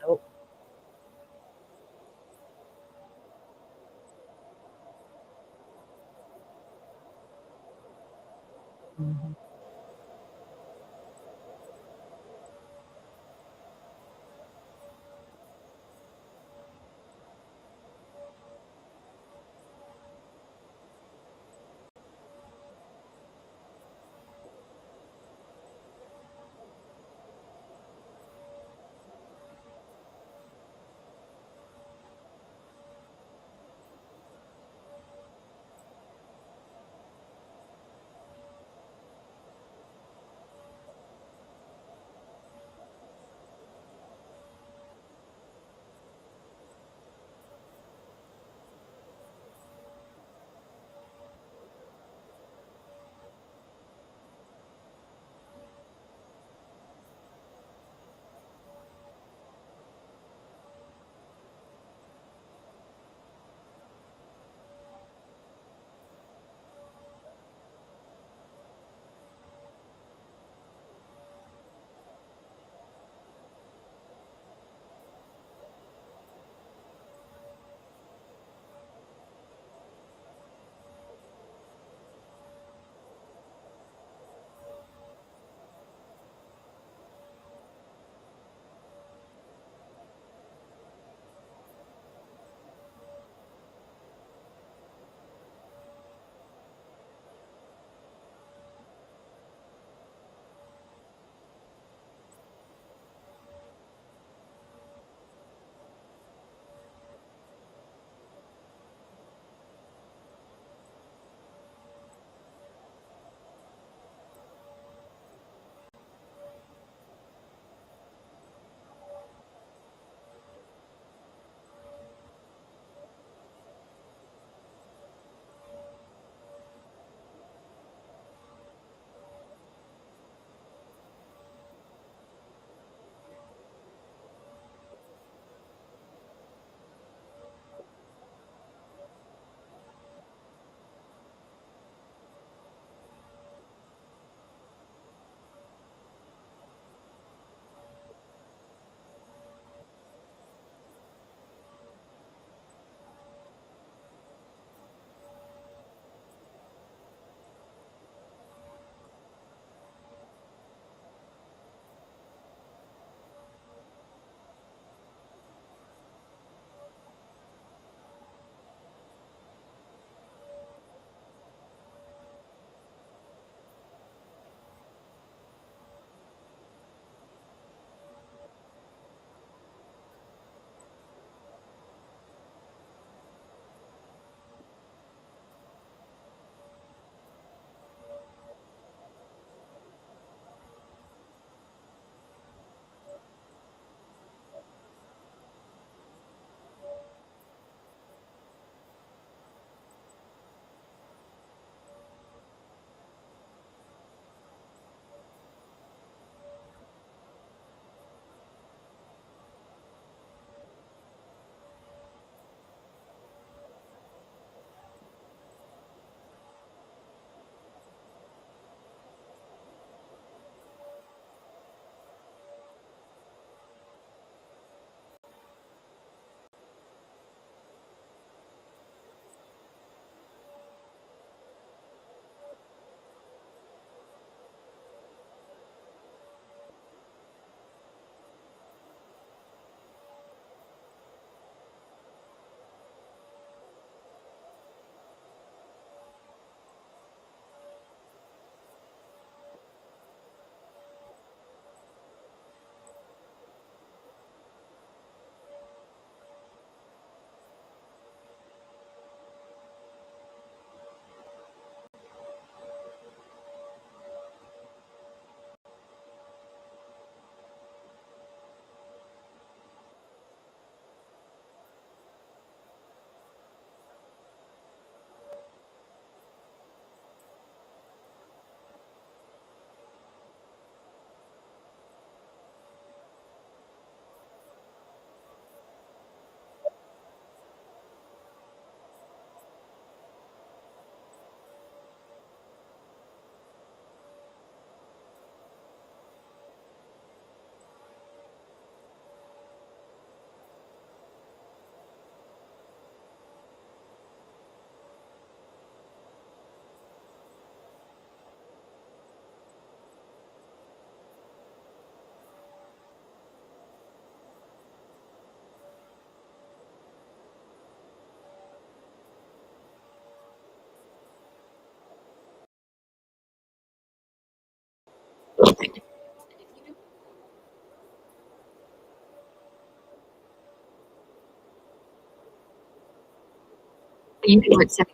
Nope. Mm-hmm. you start saying,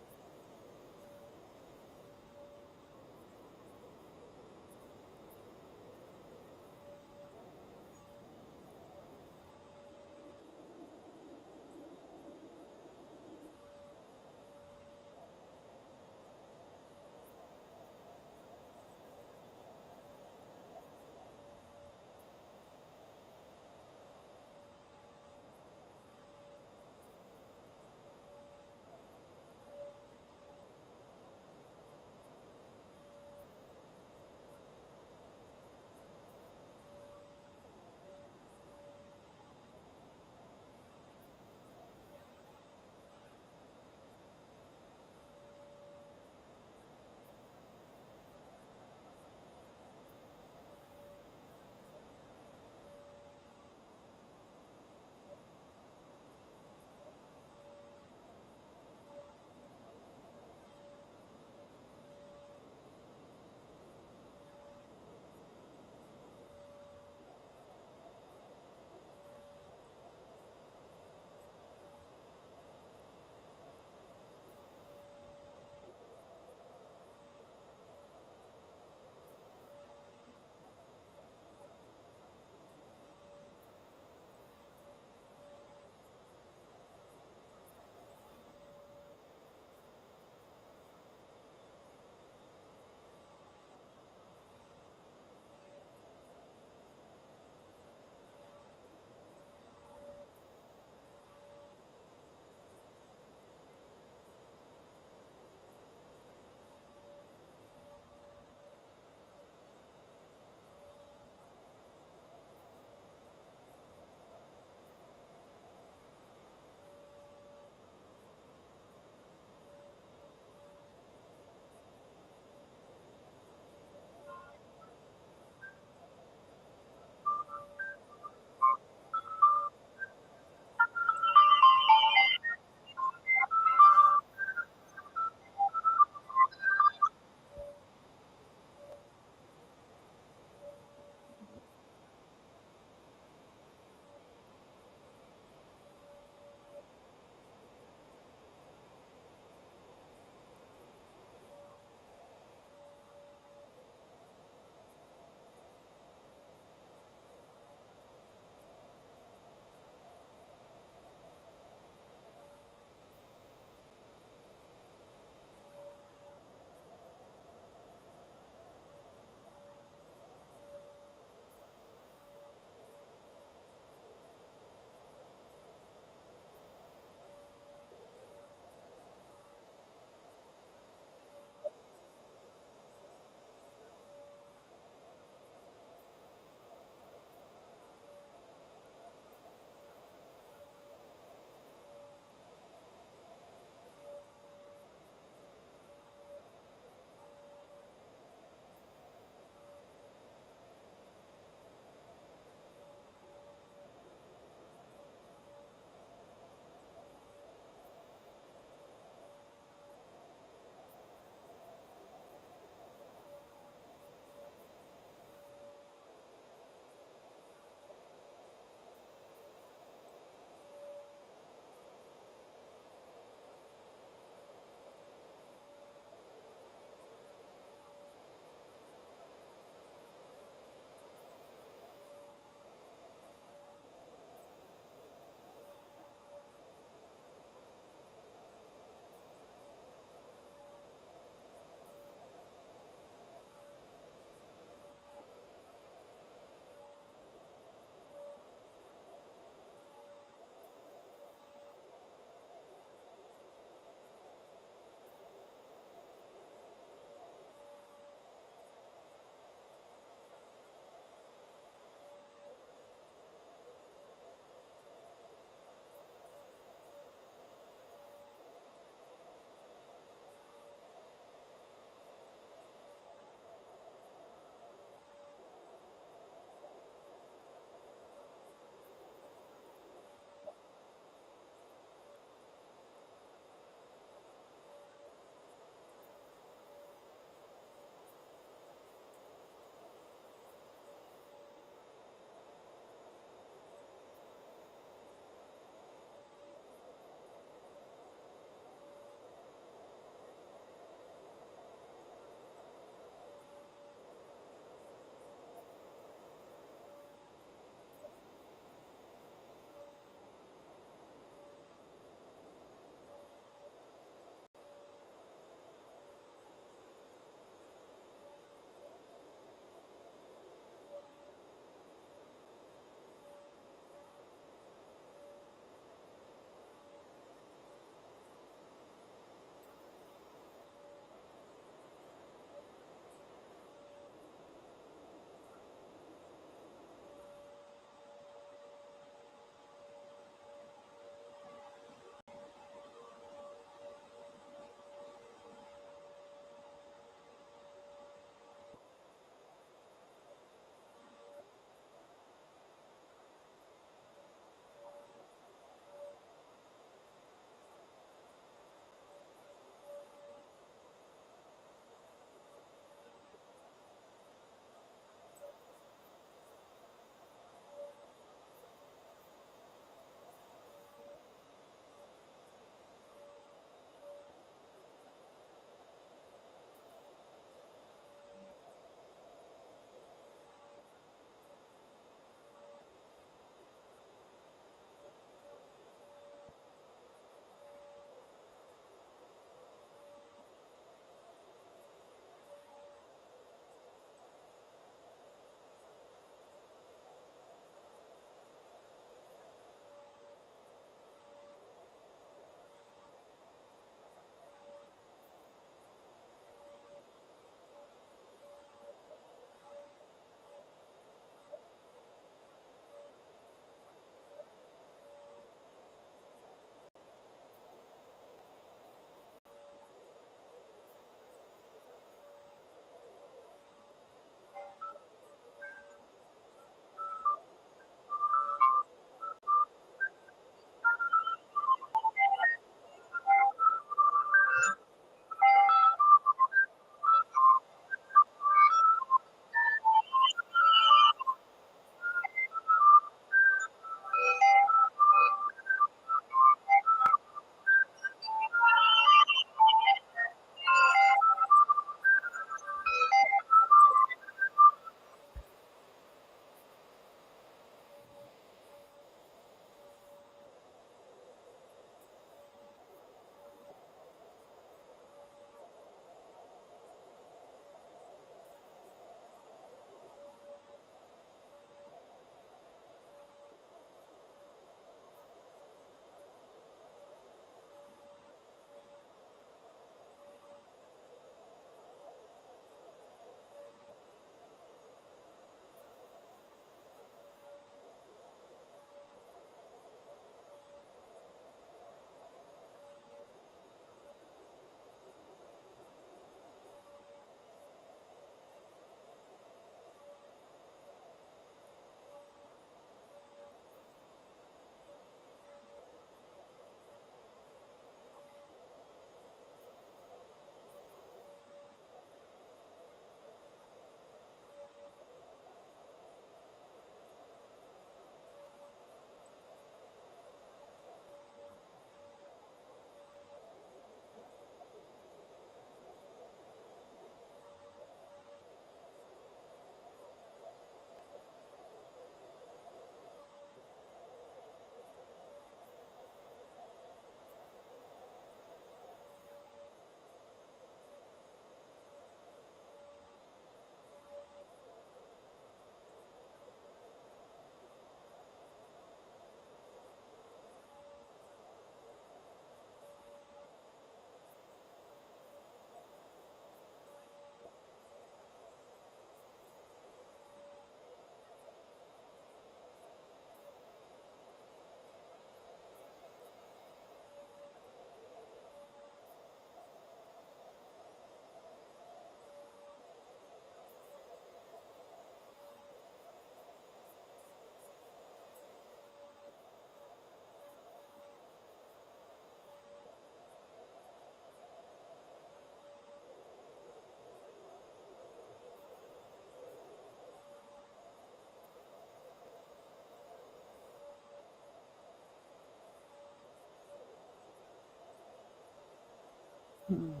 Mm.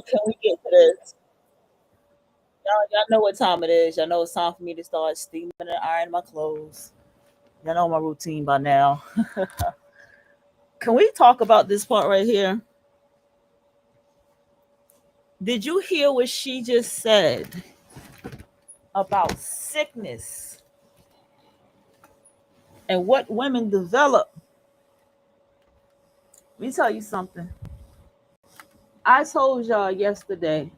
can we get to this? Y'all know what time it is. Y'all know it's time for me to start steaming and ironing my clothes. Y'all know my routine by now. Can we talk about this part right here? Did you hear what she just said about sickness and what women develop? Let me tell you something. I told y'all yesterday,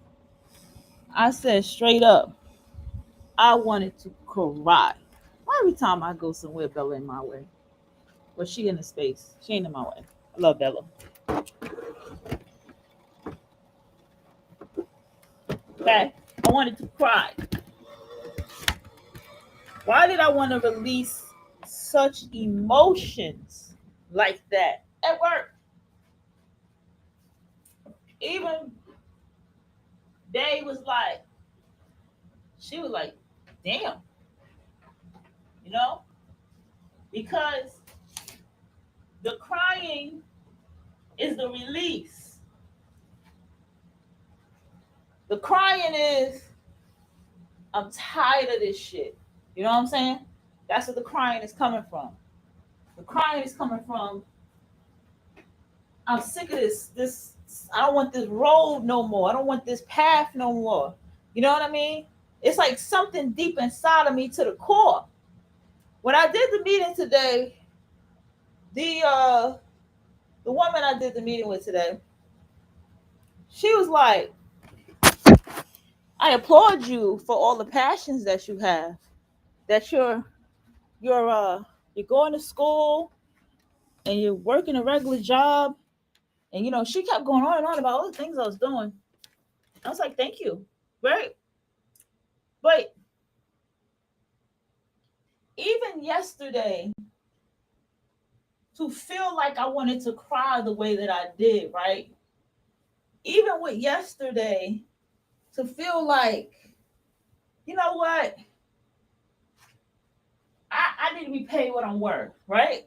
I said straight up, I wanted to cry. Why every time I go somewhere, Bella in my way? Well, she in the space. She ain't in my way. I love Bella. Okay? I wanted to cry. Why did I want to release such emotions like that at work? Even Day was like, she was like, damn, you know? Because the crying is the release. The crying is, I'm tired of this shit. You know what I'm saying? That's what the crying is coming from. The crying is coming from, I'm sick of this. I don't want this road no more. I don't want this path no more. You know what I mean? It's like something deep inside of me to the core. When I did the meeting today, the the woman I did the meeting with today, she was like, I applaud you for all the passions that you have. That you're going to school and you're working a regular job. And she kept going on and on about all the things I was doing. I was like, thank you. Right? But even yesterday, to feel like I wanted to cry the way that I did, right? Even with yesterday, to feel like, you know what? I need to be paid what I'm worth, right?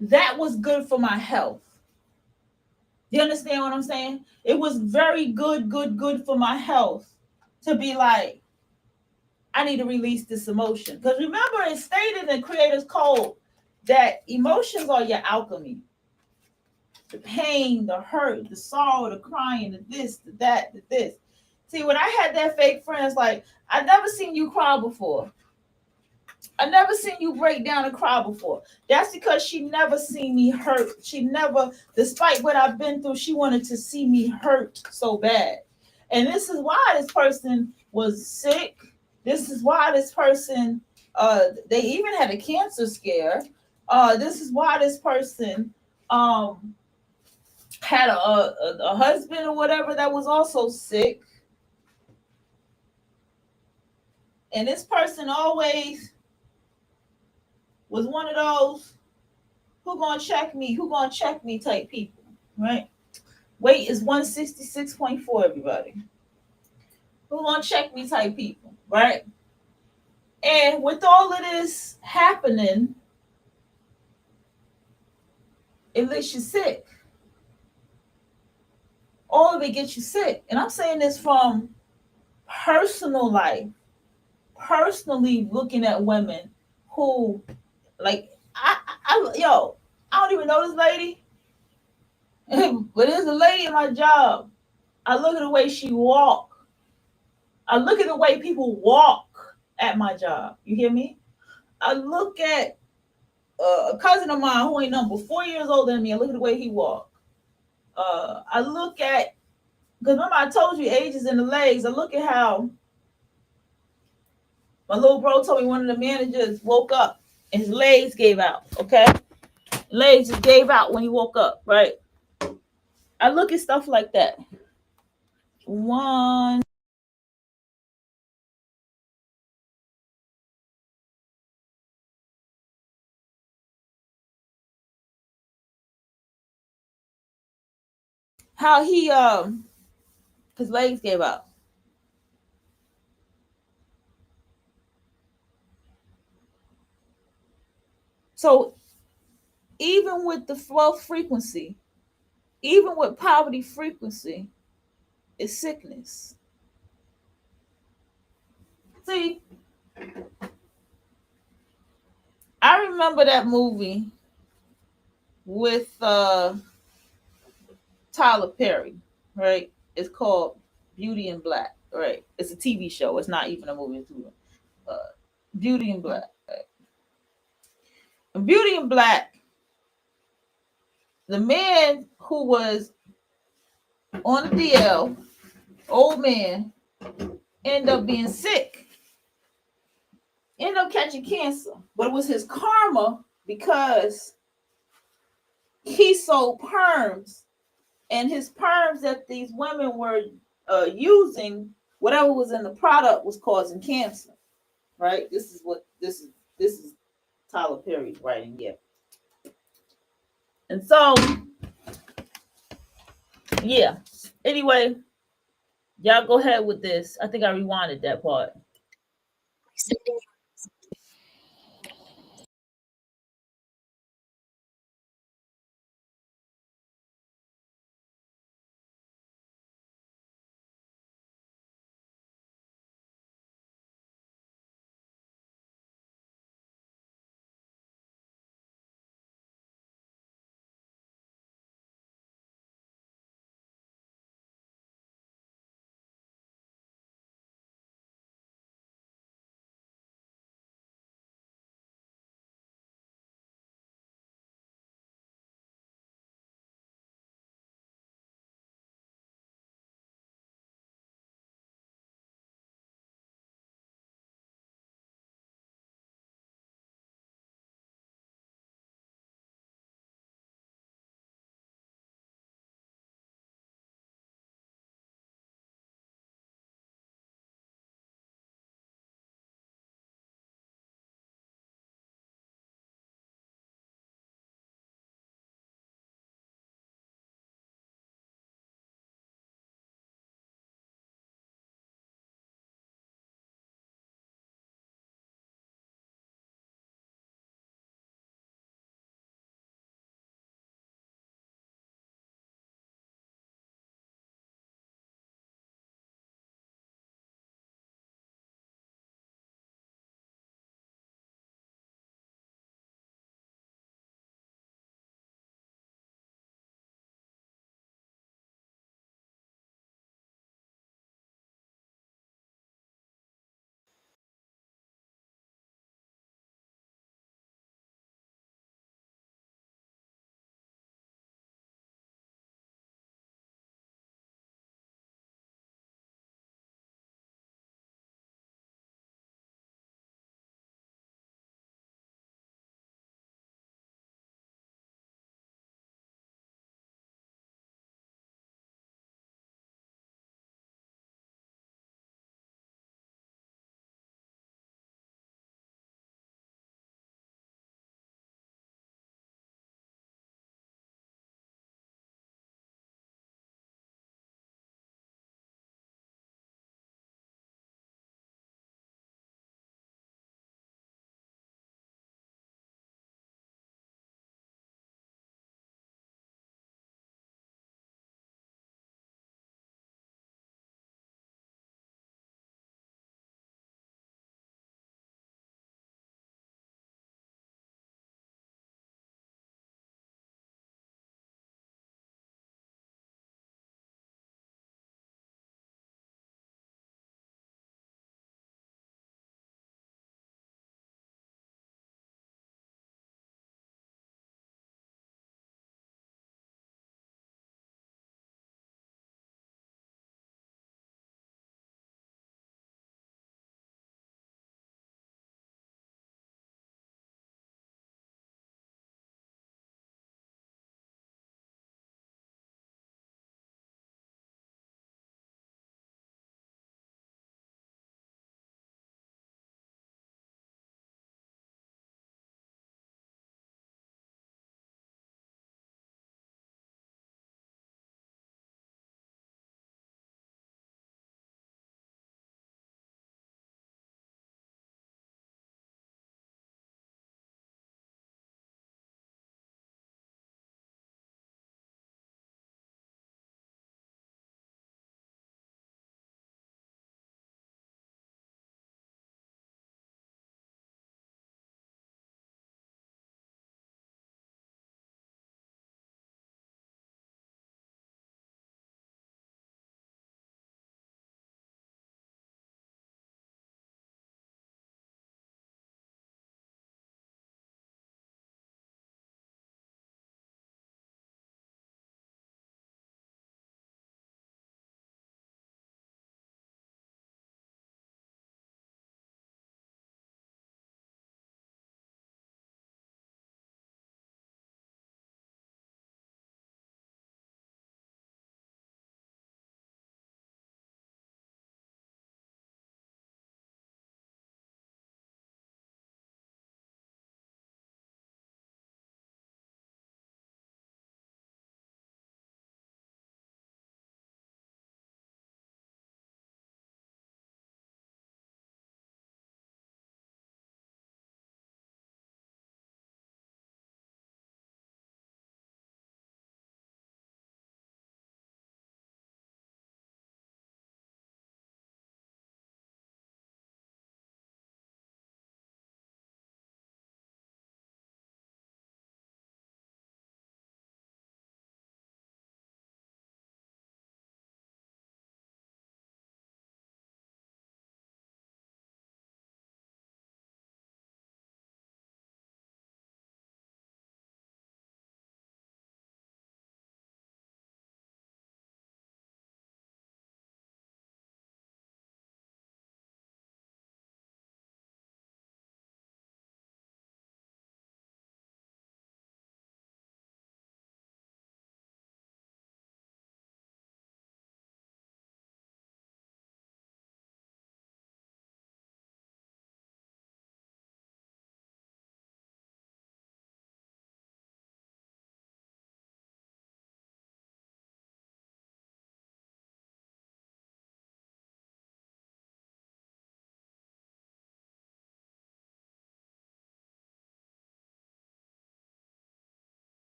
That was good for my health. Do you understand what I'm saying? It was very good for my health to be like, I need to release this emotion. Because remember, it's stated in Creator's Code that emotions are your alchemy. The pain, the hurt, the sorrow, the crying, the this, the that, the this. See, when I had that fake friend, it's like, I never seen you cry before. I never seen you break down and cry before. That's because she never seen me hurt. She never, despite what I've been through, she wanted to see me hurt so bad. And this is why this person was sick. This is why this person, they even had a cancer scare. This is why this person had a husband or whatever that was also sick. And this person always was one of those who gonna check me type people, right? Weight is 166.4, everybody. Who gonna check me type people, right? And with all of this happening, it makes you sick. All of it gets you sick. And I'm saying this from personal life, personally looking at women who, like, yo, I don't even know this lady, but there's a lady in my job. I look at the way she walk. I look at the way people walk at my job. You hear me? I look at a cousin of mine who ain't number 4 years older than me. I look at the way he walk. I look at, because remember I told you age is in the legs. I look at how my little bro told me one of the managers woke up and his legs gave out. Okay, legs just gave out when he woke up. Right. I look at stuff like that. One. How he his legs gave out. So even with the 12th frequency, even with poverty frequency, is sickness. See, I remember that movie with Tyler Perry, right? It's called Beauty in Black, right? It's a TV show. It's not even a movie. It's uh, Beauty in Black. Right? In Beauty in Black, the man who was on the DL, old man, ended up being sick, ended up catching cancer. But it was his karma because he sold perms, and his perms that these women were using, whatever was in the product was causing cancer. Right? This is Tyler Perry's writing, yeah. And so, yeah. Anyway, y'all go ahead with this. I think I rewinded that part.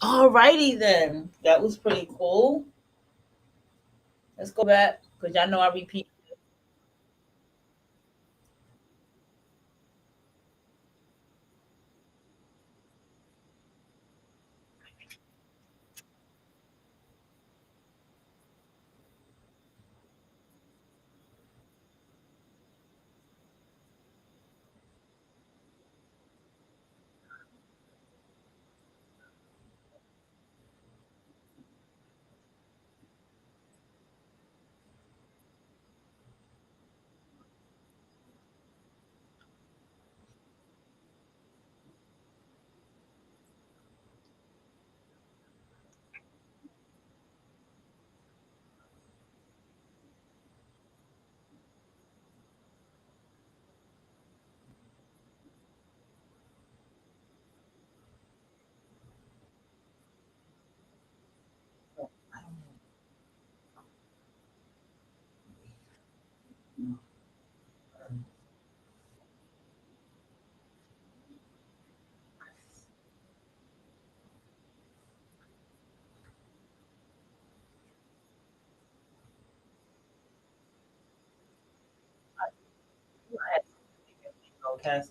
Alrighty then. That was pretty cool. Let's go back because y'all know I repeat. Okay.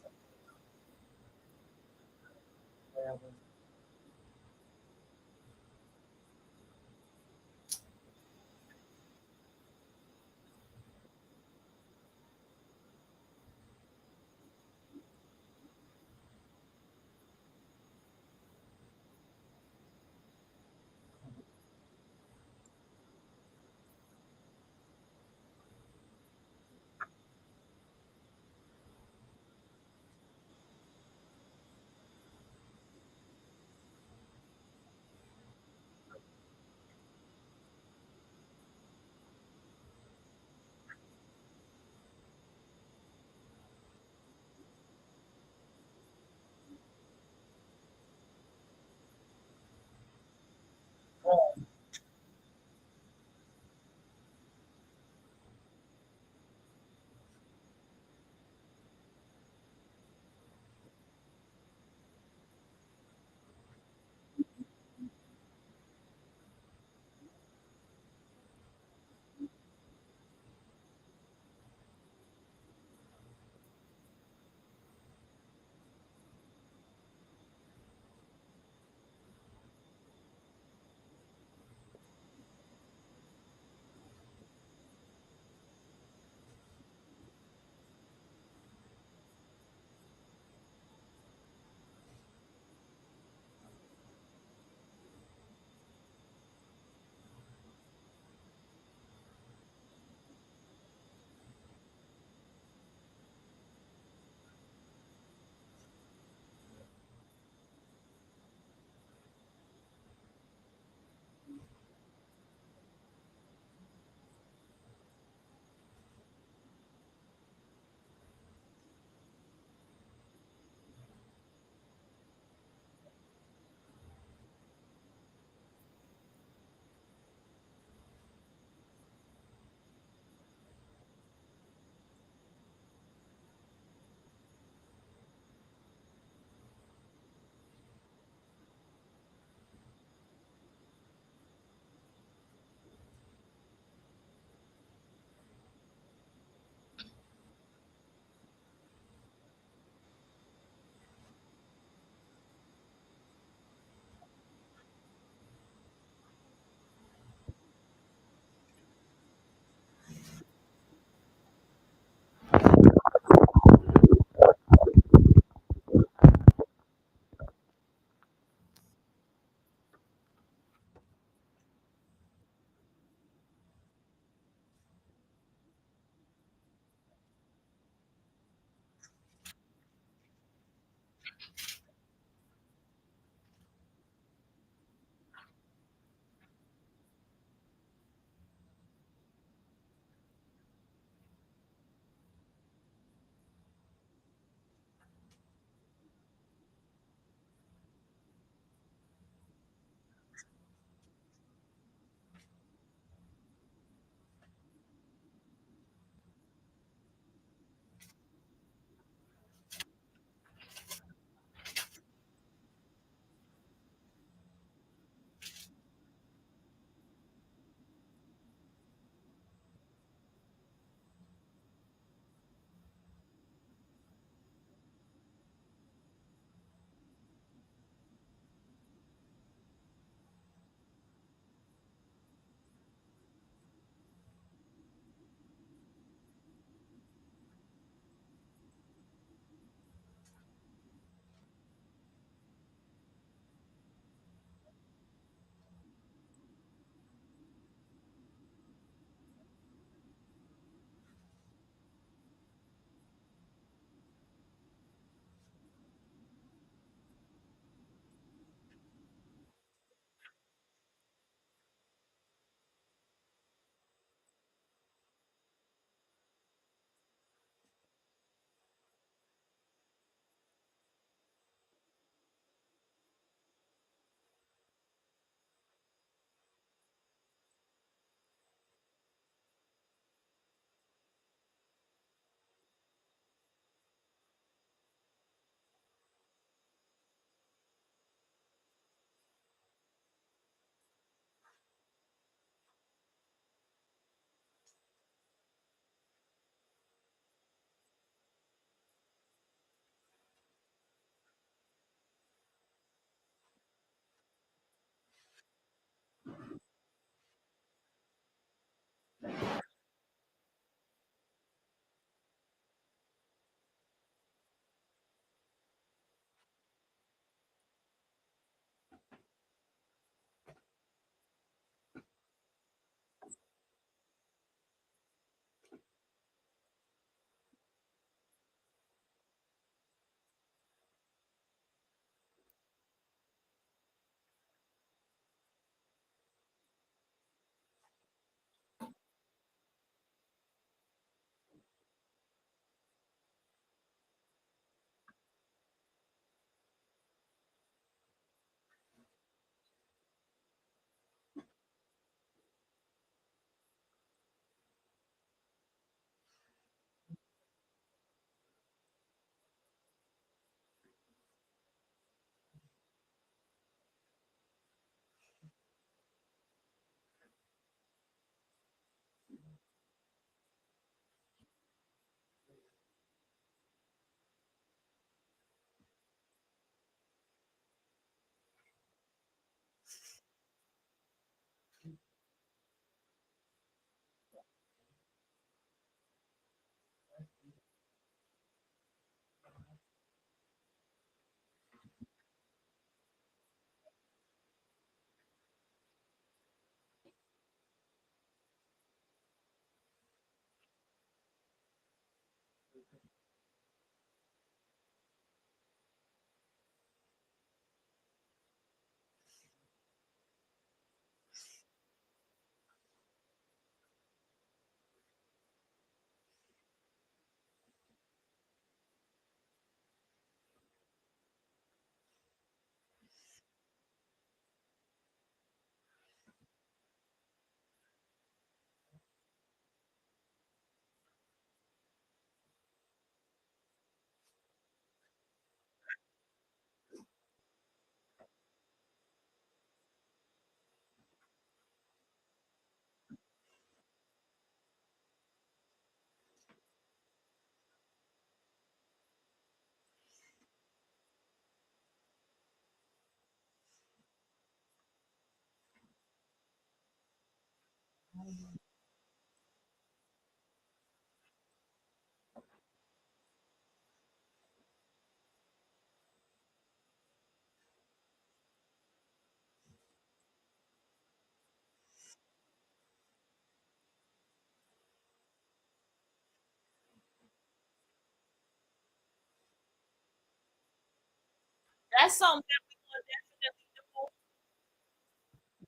That's something that we will definitely do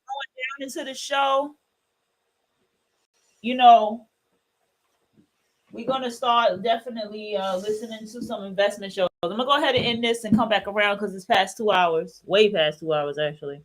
going down into the show. You know, we're gonna start definitely listening to some investment shows. I'm gonna go ahead and end this and come back around because it's past 2 hours, way past 2 hours actually.